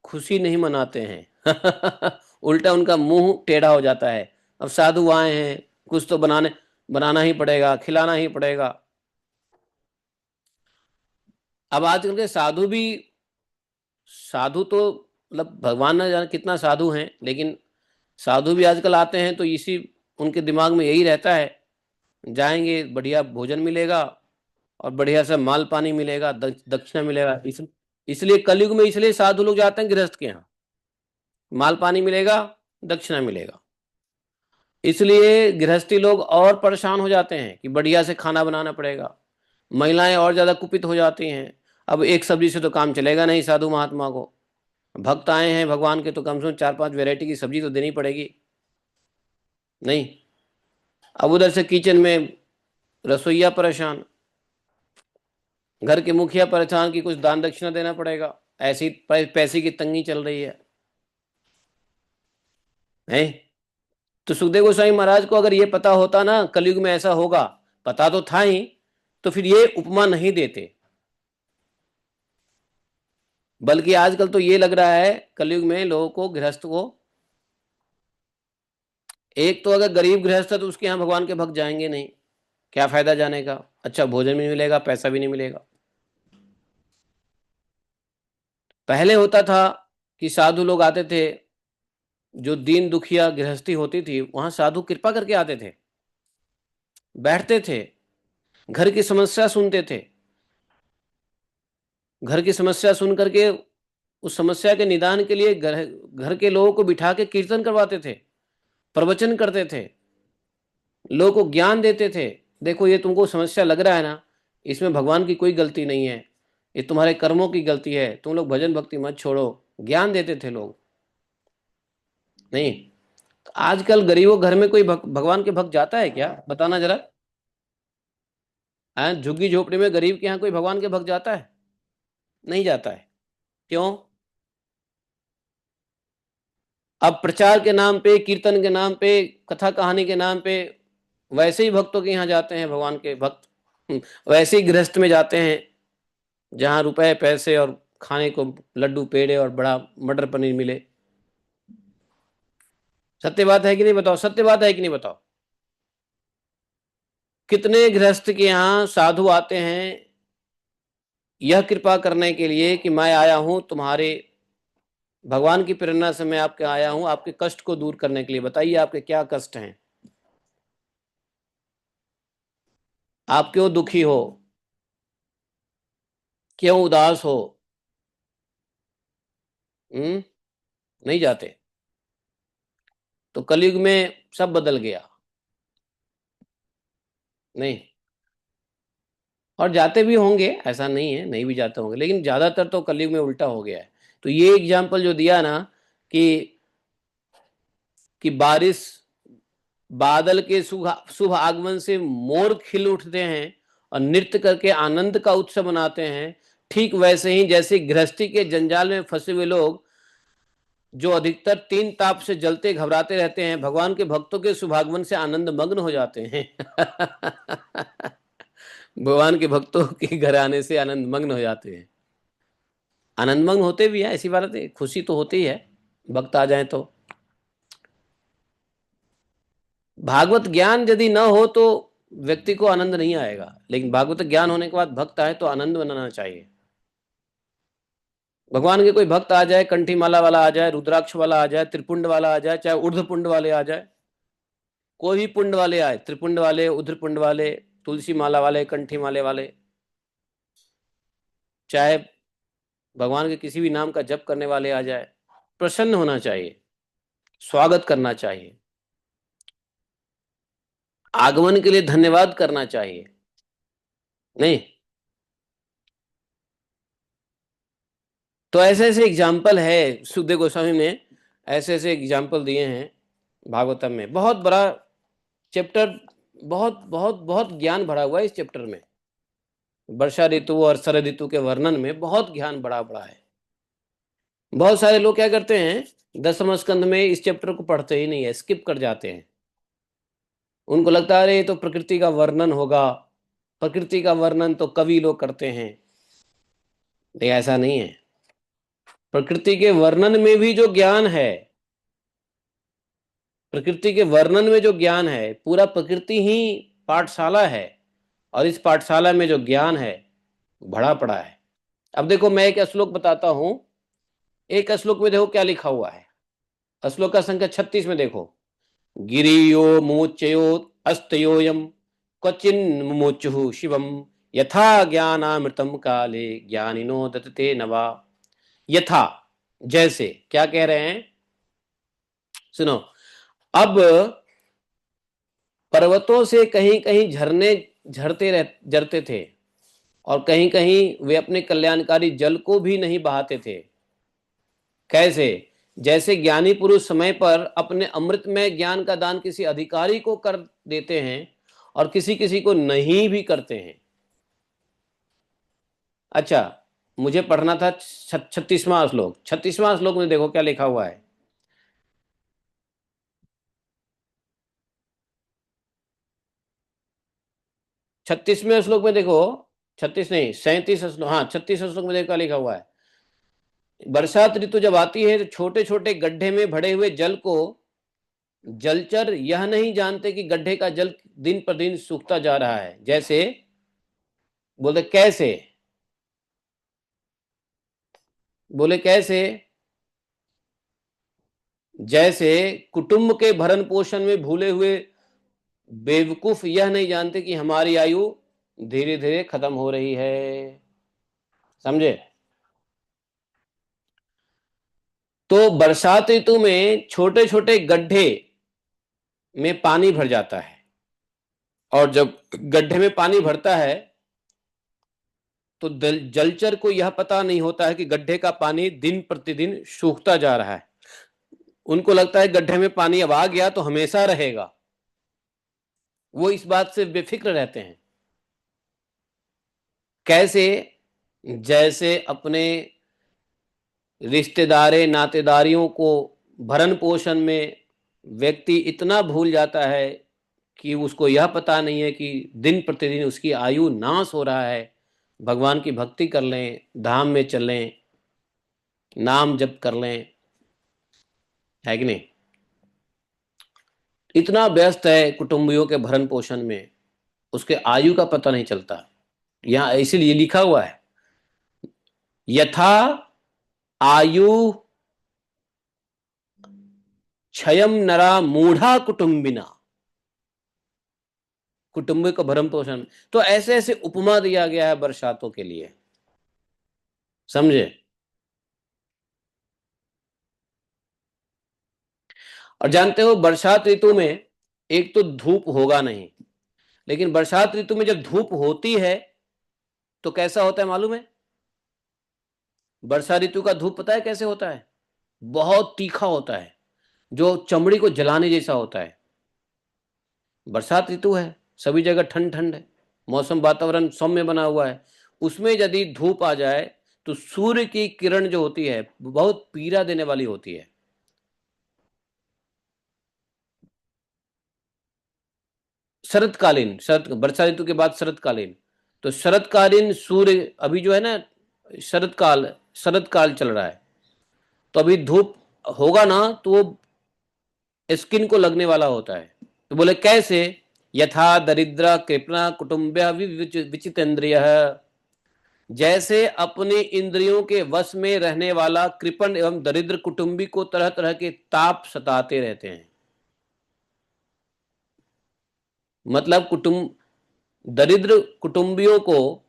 खुशी नहीं मनाते हैं। उल्टा उनका मुंह टेढ़ा हो जाता है। अब साधु आए हैं, कुछ तो बनाना ही पड़ेगा, खिलाना ही पड़ेगा। अब आजकल के साधु भी, साधु तो मतलब भगवान ना जाने कितना साधु हैं, लेकिन साधु भी आजकल आते हैं तो इसी उनके दिमाग में यही रहता है, जाएंगे बढ़िया भोजन मिलेगा और बढ़िया सा माल पानी मिलेगा, दक्षिणा मिलेगा। इसलिए कलयुग में इसलिए साधु लोग जाते हैं गृहस्थ के यहाँ, माल पानी मिलेगा, दक्षिणा मिलेगा। इसलिए गृहस्थी लोग और परेशान हो जाते हैं कि बढ़िया से खाना बनाना पड़ेगा, महिलाएं और ज्यादा कुपित हो जाती हैं। अब एक सब्जी से तो काम चलेगा नहीं साधु महात्मा को, भक्त आए हैं भगवान के तो कम से कम चार पांच वैरायटी की सब्जी तो देनी पड़ेगी। नहीं, अब उधर से किचन में रसोईया परेशान, घर के मुखिया परेशान कि कुछ दान दक्षिणा देना पड़ेगा, ऐसी पैसे की तंगी चल रही है। तो सुखदेव गोस्वामी महाराज को अगर ये पता होता ना कलयुग में ऐसा होगा, पता तो था ही, तो फिर ये उपमा नहीं देते। बल्कि आजकल तो ये लग रहा है कलयुग में लोगों को, गृहस्थ को, एक तो अगर गरीब गृहस्थ है तो उसके यहाँ भगवान के भक्त जाएंगे नहीं, क्या फायदा जाने का, अच्छा भोजन भी नहीं मिलेगा, पैसा भी नहीं मिलेगा। पहले होता था कि साधु लोग आते थे, जो दीन दुखिया गृहस्थी होती थी, वहां साधु कृपा करके आते थे, बैठते थे, घर की समस्या सुनते थे, घर की समस्या सुन करके उस समस्या के निदान के लिए घर घर के लोगों को बिठा के कीर्तन करवाते थे, प्रवचन करते थे, लोगों को ज्ञान देते थे। देखो ये तुमको समस्या लग रहा है ना, इसमें भगवान की कोई गलती नहीं है, ये तुम्हारे कर्मों की गलती है, तुम लोग भजन भक्ति मत छोड़ो। ज्ञान देते थे लोग। नहीं, आजकल गरीबों घर में कोई भगवान के भक्त जाता है क्या, बताना जरा। झुग्गी झोपड़ी में गरीब के यहाँ कोई भगवान के भक्त जाता है? नहीं जाता है। क्यों? अब प्रचार के नाम पे, कीर्तन के नाम पे, कथा कहानी के नाम पे वैसे ही भक्तों के यहाँ जाते हैं भगवान के भक्त। वैसे ही गृहस्थ में जाते हैं जहाँ रुपए पैसे और खाने को लड्डू पेड़े और बड़ा मटर पनीर मिले। सत्य बात है कि नहीं बताओ, सत्य बात है कि नहीं बताओ। कितने गृहस्थ के यहाँ साधु आते हैं यह कृपा करने के लिए कि मैं आया हूं तुम्हारे, भगवान की प्रेरणा से मैं आपके आया हूं आपके कष्ट को दूर करने के लिए। बताइए आपके क्या कष्ट हैं, आप क्यों दुखी हो, क्यों उदास हो? हम्म? नहीं जाते। तो कलयुग में सब बदल गया। नहीं, और जाते भी होंगे, ऐसा नहीं है नहीं भी जाते होंगे, लेकिन ज्यादातर तो कलयुग में उल्टा हो गया है। तो ये एग्जाम्पल जो दिया ना कि बारिश, बादल के शुभ शुभ आगमन से मोर खिल उठते हैं और नृत्य करके आनंद का उत्सव मनाते हैं, ठीक वैसे ही जैसे गृहस्थी के जंजाल में फंसे हुए लोग जो अधिकतर तीन ताप से जलते घबराते रहते हैं, भगवान के भक्तों के शुभागमन से आनंद मग्न हो जाते हैं। भगवान के भक्तों के घर आने से आनंद मग्न हो जाते हैं। आनंद मग्न होते भी हैं, ऐसी बात है, खुशी तो होती है भक्त आ जाए तो। भागवत ज्ञान यदि न हो तो व्यक्ति को आनंद नहीं आएगा, लेकिन भागवत ज्ञान होने के बाद भक्त आए तो आनंद मनाना चाहिए। भगवान के कोई भक्त आ जाए, कंठी माला वाला आ जाए, रुद्राक्ष वाला आ जाए, त्रिपुंड वाला आ जाए, चाहे ऊर्ध्व पुंड वाले आ जाए, कोई भी पुंड वाले आए, त्रिपुंड वाले, ऊर्ध्व पुंड वाले, तुलसी माला वाले, कंठी माले वाले, चाहे भगवान के किसी भी नाम का जप करने वाले आ जाए, प्रसन्न होना चाहिए, स्वागत करना चाहिए, आगमन के लिए धन्यवाद करना चाहिए। नहीं, तो ऐसे ऐसे एग्जाम्पल है, सुखदेव गोस्वामी ने ऐसे ऐसे एग्जाम्पल दिए हैं भागवतम में। बहुत बड़ा चैप्टर, बहुत बहुत बहुत ज्ञान भरा हुआ है इस चैप्टर में। वर्षा ऋतु और शरद ऋतु के वर्णन में बहुत ज्ञान बड़ा बड़ा है। बहुत सारे लोग क्या करते हैं, दसम स्कंद में इस चैप्टर को पढ़ते ही नहीं है, स्किप कर जाते हैं। उनको लगता है अरे ये तो प्रकृति का वर्णन होगा, प्रकृति का वर्णन तो कवि लोग करते हैं। नहीं, ऐसा नहीं है। प्रकृति के वर्णन में भी जो ज्ञान है, प्रकृति के वर्णन में जो ज्ञान है, पूरा प्रकृति ही पाठशाला है, और इस पाठशाला में जो ज्ञान है भरा पड़ा है। अब देखो मैं एक श्लोक बताता हूं, एक श्लोक में देखो क्या लिखा हुआ है। श्लोक का संख्या 36 में देखो, गिरियो मुमुच्चयो अस्तयोयम क्वचिन मुमुचुः शिवम यथा ज्ञानामृतम काले ज्ञानिनो दतते नवा। यथा, जैसे, क्या कह रहे हैं, सुनो। अब पर्वतों से कहीं कहीं झरने झरते रह जरते थे, और कहीं कहीं वे अपने कल्याणकारी जल को भी नहीं बहाते थे। कैसे? जैसे ज्ञानी पुरुष समय पर अपने अमृत में ज्ञान का दान किसी अधिकारी को कर देते हैं और किसी किसी को नहीं भी करते हैं। अच्छा, मुझे पढ़ना था 36वां श्लोक। 36वां श्लोक में देखो क्या लिखा हुआ है। 36वें श्लोक में देखो, 36 नहीं 37 श्लोक, हाँ 36 श्लोक में देखो क्या लिखा हुआ है। बरसात ऋतु जब आती है तो छोटे छोटे गड्ढे में भरे हुए जल को जलचर यह नहीं जानते कि गड्ढे का जल दिन पर दिन सूखता जा रहा है। जैसे, बोले कैसे, बोले कैसे, जैसे कुटुंब के भरण पोषण में भूले हुए बेवकूफ यह नहीं जानते कि हमारी आयु धीरे धीरे खत्म हो रही है। समझे? तो बरसात ऋतु में छोटे छोटे गड्ढे में पानी भर जाता है, और जब गड्ढे में पानी भरता है तो जलचर को यह पता नहीं होता है कि गड्ढे का पानी दिन प्रतिदिन सूखता जा रहा है। उनको लगता है गड्ढे में पानी अब आ गया तो हमेशा रहेगा, वो इस बात से बेफिक्र रहते हैं। कैसे? जैसे अपने रिश्तेदारे नातेदारियों को भरण पोषण में व्यक्ति इतना भूल जाता है कि उसको यह पता नहीं है कि दिन प्रतिदिन उसकी आयु नाश हो रहा है। भगवान की भक्ति कर लें, धाम में चलें, नाम जप कर लें, है कि नहीं? इतना व्यस्त है कुटुंबियों के भरण पोषण में, उसके आयु का पता नहीं चलता। यहां इसीलिए लिखा हुआ है, यथा आयु क्षयम नरा मूढ़ा कुटुंबिना। कुटुंब का भरण पोषण, तो ऐसे ऐसे उपमा दिया गया है बरसातों के लिए। समझे? और जानते हो बरसात ऋतु में एक तो धूप होगा नहीं, लेकिन बरसात ऋतु में जब धूप होती है तो कैसा होता है मालूम है? वर्षा ऋतु का धूप पता है कैसे होता है? बहुत तीखा होता है, जो चमड़ी को जलाने जैसा होता है। बरसात ऋतु है, सभी जगह ठंड ठंड है, मौसम वातावरण सौम्य बना हुआ है, उसमें यदि धूप आ जाए तो सूर्य की किरण जो होती है बहुत पीड़ा देने वाली होती है। शरतकालीन, शरत वर्षा ऋतु के बाद शरतकालीन, तो शरतकालीन सूर्य अभी जो है ना, शरतकाल शरतकाल चल रहा है, तो अभी धूप होगा ना तो वो स्किन को लगने वाला होता है। तो बोले कैसे? यथा दरिद्र कृपणा कुटुंब विचितेंद्रिय, जैसे अपने इंद्रियों के वश में रहने वाला कृपण एवं दरिद्र कुटुंबी को तरह तरह के ताप सताते रहते हैं। मतलब दरिद्र कुटुंबियों को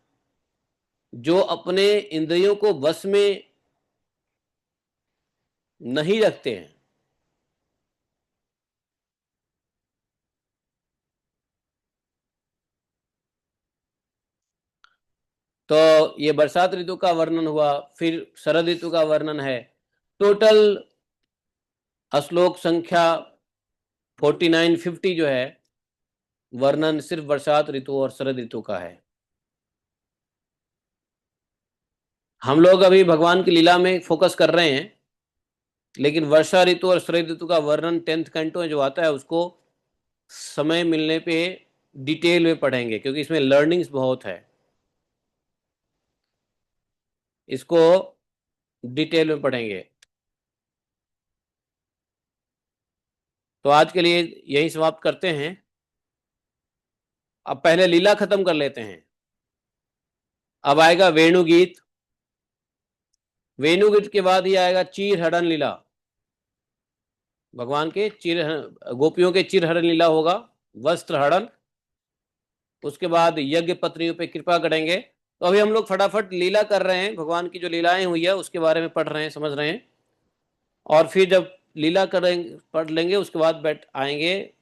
जो अपने इंद्रियों को वश में नहीं रखते हैं, तो ये बरसात ऋतु का वर्णन हुआ। फिर शरद ऋतु का वर्णन है। टोटल श्लोक संख्या 49-50 जो है वर्णन सिर्फ बरसात ऋतु और शरद ऋतु का है। हम लोग अभी भगवान की लीला में फोकस कर रहे हैं, लेकिन वर्षा ऋतु और शरद ऋतु का वर्णन 10th कैंटो में जो आता है उसको समय मिलने पे डिटेल में पढ़ेंगे, क्योंकि इसमें लर्निंग्स बहुत है, इसको डिटेल में पढ़ेंगे। तो आज के लिए यही समाप्त करते हैं। अब पहले लीला खत्म कर लेते हैं। अब आएगा वेणुगीत, वेणुगीत के बाद ही आएगा चीर हरण लीला। भगवान के गोपियों के चिर हरण लीला होगा, वस्त्र हरण। उसके बाद यज्ञ पत्नियों पे कृपा करेंगे। तो अभी हम लोग फटाफट लीला कर रहे हैं, भगवान की जो लीलाएं हुई है उसके बारे में पढ़ रहे हैं, समझ रहे हैं। और फिर जब लीला करेंगे पढ़ लेंगे उसके बाद बैठ आएंगे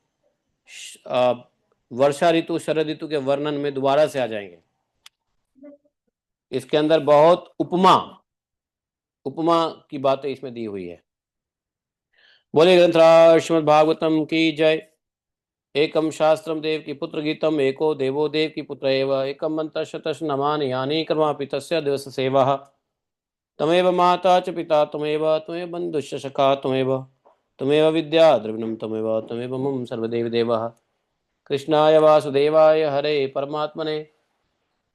वर्षा ऋतु शरद ऋतु के वर्णन में दोबारा से आ जाएंगे। इसके अंदर बहुत उपमा उपमा की बातें इसमें दी हुई है। बोले ग्रंथराज श्रीमद् भागवतम की जय। एकम शास्त्रम देव की पुत्र गीतम एको देवो देव की पुत्र एव एकम मंत्र शतश नमानि यानी कर्मापि तस्य दिवस सेवा। तमेव माता च पिता तमेव तमेव बंधुश्च सखा तमेव तमेव विद्या द्रविणम तमेव तमेव मम सर्वदेव देवः। कृष्णाय वासुदेवाय हरे परमात्मने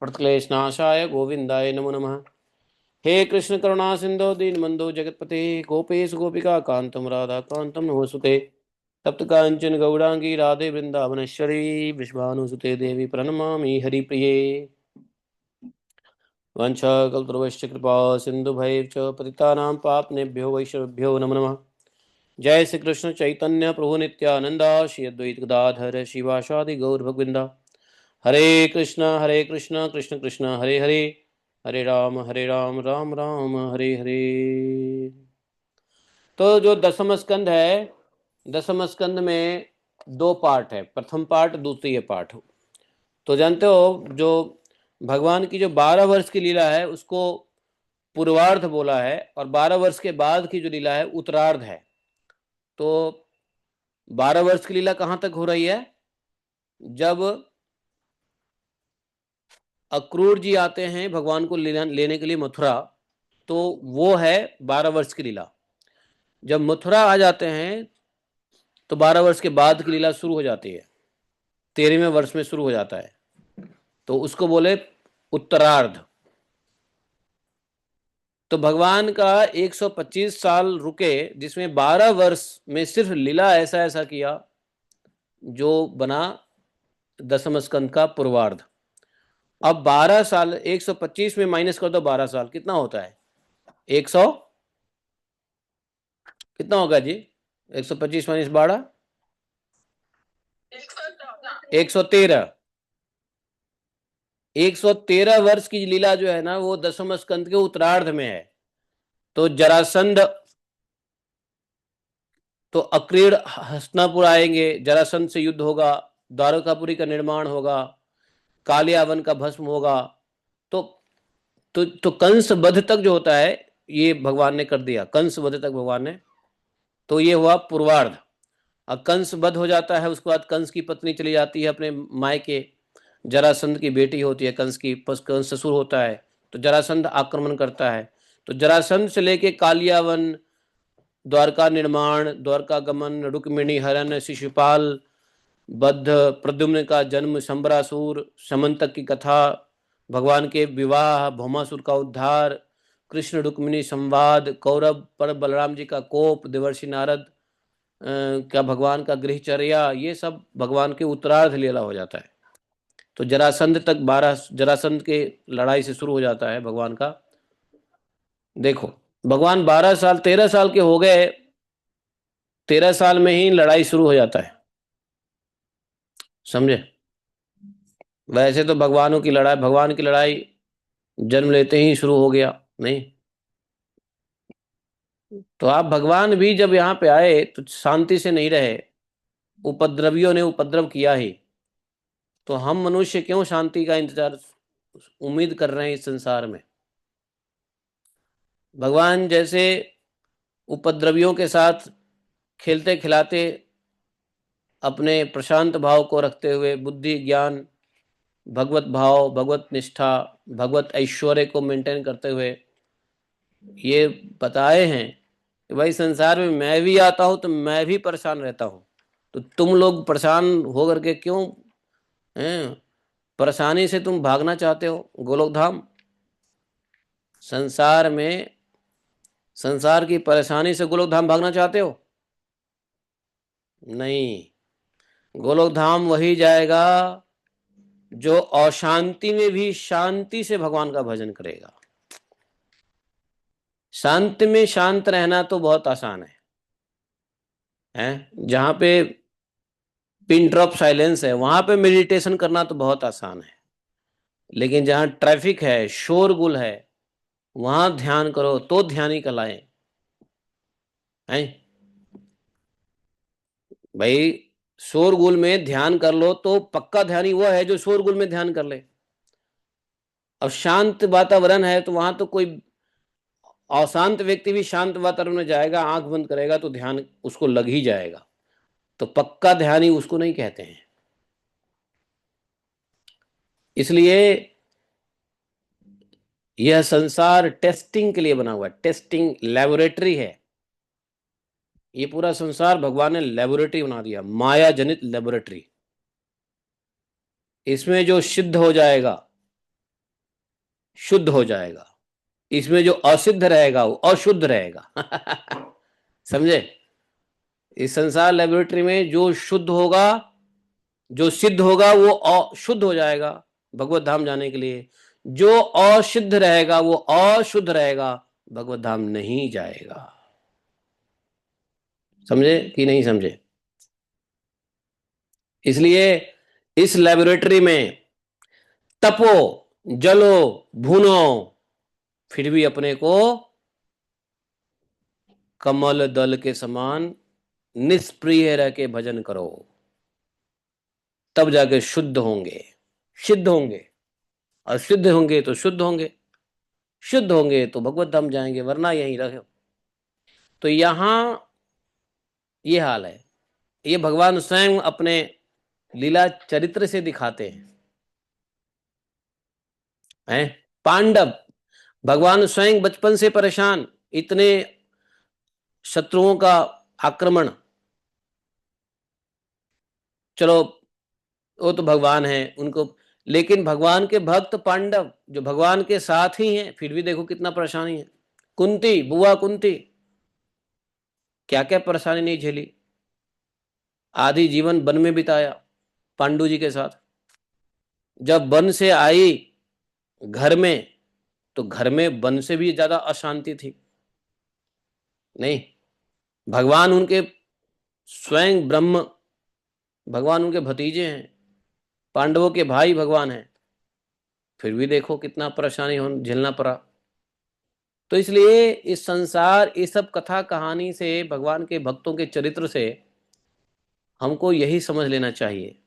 प्रणतक्लेशनाशाय गोविंदाय नमो नमः। हे कृष्ण करुणा सिंधु दीनबंधो जगतपते गोपेश गोपिका कांतम राधा कांतम नमोस्तुते। तप्त कांचन गौरांगी राधे वृंदावनेश्वरी विश्वानुसुते देवी प्रणमामि हरिप्रिये। वंशाकल्पतरुश्च कृपा सिन्धुभैश्च पतितानां पावनेभ्यो वैष्णवेभ्यो नमो नमः। जय श्री कृष्ण चैतन्य प्रभु नित्यानंदा श्री अद्वैत गदाधर शिवासादि गौर भगविंदा। हरे कृष्ण कृष्ण कृष्ण हरे हरे, हरे राम राम राम हरे हरे। तो जो दसम स्कंद है, दसम स्कंद में दो पार्ट है, प्रथम पार्ट द्वितीय पार्ट। तो जानते हो जो भगवान की जो 12 वर्ष की लीला है उसको पूर्वार्ध बोला है, और 12 वर्ष के बाद की जो लीला है उत्तरार्ध है। तो 12 वर्ष की लीला कहाँ तक हो रही है? जब अक्रूर जी आते हैं भगवान को लेने के लिए मथुरा, तो वो है 12 वर्ष की लीला। जब मथुरा आ जाते हैं तो 12 वर्ष के बाद की लीला शुरू हो जाती है, 13वें वर्ष में शुरू हो जाता है, तो उसको बोले उत्तरार्ध। तो भगवान का 125 साल रुके, जिसमें 12 वर्ष में सिर्फ लीला ऐसा ऐसा किया जो बना दसम स्कंद का पूर्वार्ध। अब 12 साल 125 में माइनस कर दो 12 साल, कितना होता है? 100, कितना होगा जी? 125 माइनस 12, 113। 113 वर्ष की लीला जो है ना वो दसम स्कंद के उत्तरार्ध में है। तो जरासंध, तो अक्रीड हस्तिनापुर आएंगे, जरासंध से युद्ध होगा, द्वारकापुरी का निर्माण होगा, कालियावन का भस्म होगा। तो कंस वध तक जो होता है ये भगवान ने कर दिया, कंस वध तक भगवान ने। तो ये हुआ पूर्वार्ध। अब कंस वध हो जाता है, उसके बाद कंस की पत्नी चली जाती है अपने मायके, जरासंध की बेटी होती है कंस की, कंस ससुर होता है, तो जरासंध आक्रमण करता है। तो जरासंध से लेके कालियावन, द्वारका निर्माण, द्वारका गमन, रुक्मिणी हरण, शिशुपाल बद्ध, प्रद्युम्न का जन्म, शंबरासुर, समंतक की कथा, भगवान के विवाह, भौमासुर का उद्धार, कृष्ण रुक्मिणी संवाद, कौरव पर बलराम जी का कोप, देवर्षि नारद का भगवान का गृहचर्या, ये सब भगवान के उत्तरार्ध लीला हो जाता है। तो जरासंध तक 12, जरासंध के लड़ाई से शुरू हो जाता है भगवान का। देखो भगवान 12 साल 13 साल के हो गए, 13 साल में ही लड़ाई शुरू हो जाता है, समझे? वैसे तो भगवान की लड़ाई जन्म लेते ही शुरू हो गया नहीं। तो आप भगवान भी जब यहाँ पे आए तो शांति से नहीं रहे, उपद्रवियों ने उपद्रव किया ही। तो हम मनुष्य क्यों शांति का इंतजार उम्मीद कर रहे हैं इस संसार में? भगवान जैसे उपद्रवियों के साथ खेलते खिलाते, अपने प्रशांत भाव को रखते हुए, बुद्धि ज्ञान भगवत भाव, भगवत निष्ठा, भगवत ऐश्वर्य को मेंटेन करते हुए ये बताए हैं कि भाई संसार में मैं भी आता हूं तो मैं भी परेशान रहता हूं। तो तुम लोग परेशान होकर के क्यों हैं? परेशानी से तुम भागना चाहते हो गोलोक धाम? संसार में, संसार की परेशानी से गोलोक धाम भागना चाहते हो? नहीं, गोलोक धाम वही जाएगा जो अशांति में भी शांति से भगवान का भजन करेगा। शांति में शांत रहना तो बहुत आसान है? जहां पे पिन ड्रॉप साइलेंस है वहां पे मेडिटेशन करना तो बहुत आसान है, लेकिन जहां ट्रैफिक है, शोरगुल है, वहां ध्यान करो तो ध्यानी कहलाए हैं भाई। शोरगुल में ध्यान कर लो तो पक्का ध्यानी वो है जो शोरगुल में ध्यान कर ले। अब शांत वातावरण है तो वहां तो कोई अशांत व्यक्ति भी शांत वातावरण में जाएगा, आंख बंद करेगा तो ध्यान उसको लग ही जाएगा। तो पक्का ध्यानी उसको नहीं कहते हैं। इसलिए यह संसार टेस्टिंग के लिए बना हुआ है, टेस्टिंग लेबोरेटरी है। ये पूरा संसार भगवान ने लेबोरेटरी बना दिया, माया जनित लेबोरेटरी। इसमें जो सिद्ध हो जाएगा शुद्ध हो जाएगा, इसमें जो असिद्ध रहेगा वो अशुद्ध रहेगा। समझे? इस संसार लेबोरेटरी में जो शुद्ध होगा, जो सिद्ध होगा वो अशुद्ध हो जाएगा भगवत धाम जाने के लिए। जो असिद्ध रहेगा वो अशुद्ध रहेगा, भगवत धाम नहीं जाएगा। समझे कि नहीं समझे? इसलिए इस लेबोरेटरी में तपो, जलो, भुनो, फिर भी अपने को कमल दल के समान निष्प्रिय रह के भजन करो, तब जाके शुद्ध होंगे, सिद्ध होंगे। और सिद्ध होंगे तो शुद्ध होंगे, शुद्ध होंगे तो भगवत धाम जाएंगे, वरना यहीं रहे। तो यहां ये हाल है। ये भगवान स्वयं अपने लीला चरित्र से दिखाते हैं। पांडव, भगवान स्वयं बचपन से परेशान, इतने शत्रुओं का आक्रमण। चलो वो तो भगवान है उनको, लेकिन भगवान के भक्त पांडव जो भगवान के साथ ही हैं, फिर भी देखो कितना परेशानी है। कुंती, बुआ कुंती, क्या क्या परेशानी नहीं झेली। आधी जीवन वन में बिताया पांडु जी के साथ। जब वन से आई घर में, तो घर में वन से भी ज्यादा अशांति थी। नहीं, भगवान उनके स्वयं ब्रह्म, भगवान उनके भतीजे हैं, पांडवों के भाई भगवान हैं, फिर भी देखो कितना परेशानी हो झेलना पड़ा। तो इसलिए इस संसार, इस सब कथा कहानी से, भगवान के भक्तों के चरित्र से हमको यही समझ लेना चाहिए,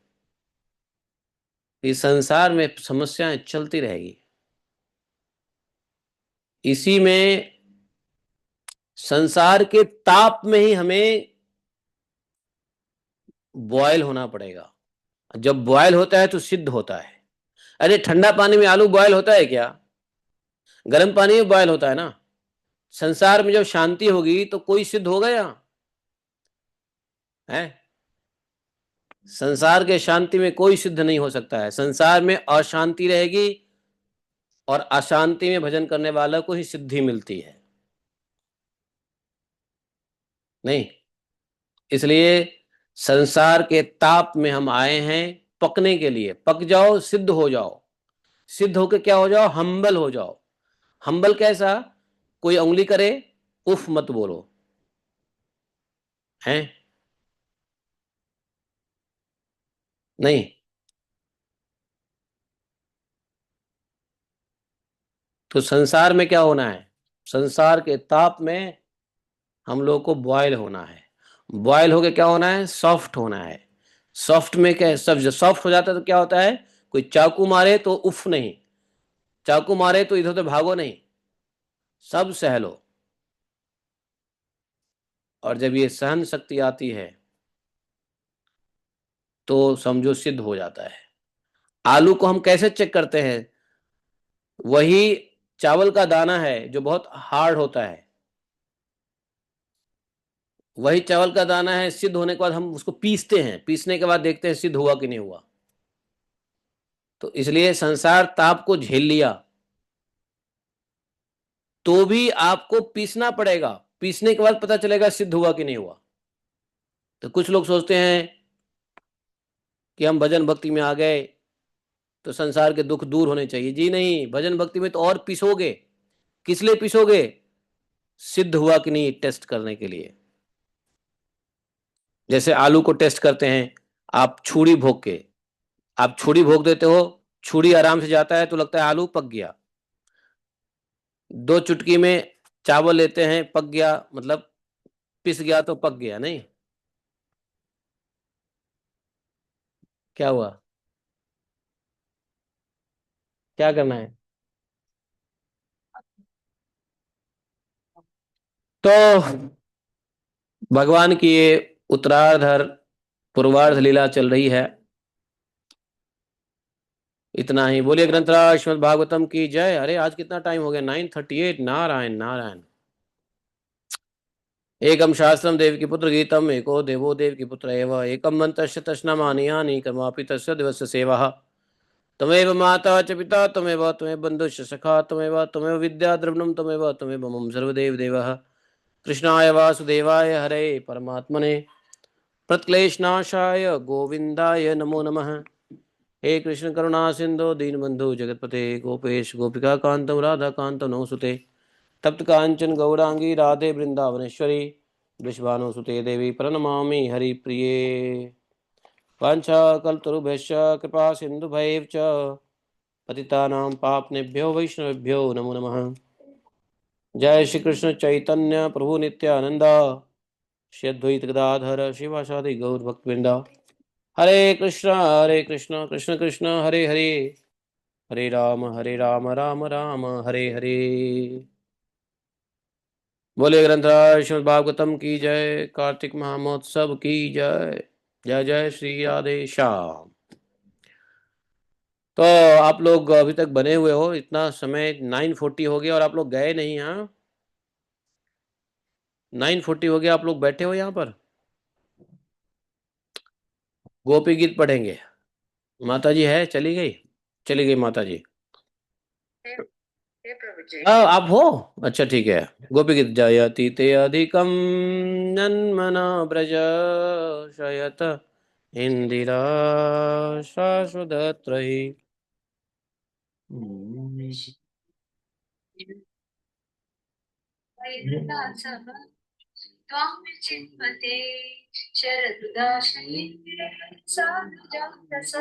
इस संसार में समस्याएं चलती रहेगी। इसी में, संसार के ताप में ही हमें बॉयल होना पड़ेगा। जब बॉयल होता है तो सिद्ध होता है। अरे ठंडा पानी में आलू बॉयल होता है क्या? गर्म पानी में बॉयल होता है ना। संसार में जब शांति होगी तो कोई सिद्ध होगा यहाँ है? संसार के शांति में कोई सिद्ध नहीं हो सकता है। संसार में अशांति रहेगी, और अशांति में भजन करने वालों को ही सिद्धि मिलती है। नहीं, इसलिए संसार के ताप में हम आए हैं पकने के लिए। पक जाओ, सिद्ध हो जाओ। सिद्ध होके क्या हो जाओ? हम्बल हो जाओ। हम्बल कैसा? कोई उंगली करे, उफ मत बोलो, हैं? नहीं, तो संसार में क्या होना है? संसार के ताप में हम लोग को बॉयल होना है। बॉयल होके क्या होना है? सॉफ्ट होना है। सॉफ्ट में क्या, सब जब सॉफ्ट हो जाता है तो क्या होता है? कोई चाकू मारे तो उफ नहीं, चाकू मारे तो इधर उधर भागो नहीं, सब सह लो। और जब ये सहन शक्ति आती है तो समझो सिद्ध हो जाता है। आलू को हम कैसे चेक करते हैं? वही चावल का दाना है जो बहुत हार्ड होता है, वही चावल का दाना है, सिद्ध होने के बाद हम उसको पीसते हैं, पीसने के बाद देखते हैं सिद्ध हुआ कि नहीं हुआ। तो इसलिए संसार ताप को झेल लिया तो भी आपको पीसना पड़ेगा, पीसने के बाद पता चलेगा सिद्ध हुआ कि नहीं हुआ। तो कुछ लोग सोचते हैं कि हम भजन भक्ति में आ गए तो संसार के दुख दूर होने चाहिए। जी नहीं, भजन भक्ति में तो और पिसोगे। किस लिए पिसोगे? सिद्ध हुआ कि नहीं टेस्ट करने के लिए। जैसे आलू को टेस्ट करते हैं, आप छुरी भोग के, आप छुरी भोग देते हो, छुरी आराम से जाता है तो लगता है आलू पक गया। दो चुटकी में चावल लेते हैं, पक गया मतलब पिस गया तो पक गया नहीं। क्या हुआ? क्या करना है? तो भगवान की ये उत्तरार्ध पूर्वार्ध लीला चल रही है। इतना ही बोलिए। ग्रंथराज श्रीमद् भागवतम की जय। अरे आज कितना टाइम हो गया? 9:38। नारायण नारायण। एकम शास्त्रम देव की पुत्र गीतम, एको देवो देव की पुत्र एव, एकम मंतस्य तस्नामानि यानि कर्मापि तस्य दिवस्य सेवा। तमेव माता च पिता तमेव, तमेव बंधुश्च सखा तमेव, तमेव विद्या द्रविणम तमेव, तमेव मम सर्वदेव देवः। कृष्णाय वासुदेवाय हरे परमात्मने प्रत्क्लेशनाशाय गोविंदाय नमो नमः। हे कृष्ण करुणा सिंधु दीनबंधु जगतपते गोपेश गोपिका कांतम राधा कांतम नमोस्तुते। तप्त कांचन गौरांगी राधे वृंदावनेश्वरी वृषभानुसुते देवी प्रणमामि हरिप्रिये। वाञ्छाकल्पतरुभ्यश्च कृपा सिन्धुभैः च पतितानां पावनेभ्यो वैष्णवेभ्यो नमो नमः। जय श्री कृष्ण चैतन्य प्रभु नित्यानंद, श्री अद्वैत गदाधर शिवासादि गौर भक्तवृंदा। हरे कृष्ण कृष्ण कृष्ण हरे हरे, हरे राम राम राम हरे हरे। बोले ग्रंथराज श्रीमद् भागवतम की जय, कार्तिक महामहोत्सव की जय। जय जय श्री राधे श्याम। तो आप लोग अभी तक बने हुए हो, इतना समय 9:40 हो गया और आप लोग गए नहीं। हाँ, 9:40 हो गया, आप लोग बैठे हो यहाँ पर। गोपी गीत पढ़ेंगे। माता जी है, चली गई। चली गई माता जी। आप हो। अच्छा ठीक है। गोपी गीत जयति ते अधिकम जन्मना ब्रज शयत इंदिरा शाश्वतत्रयी। त्वां चिन्वते शरदुदाशे सानुजातस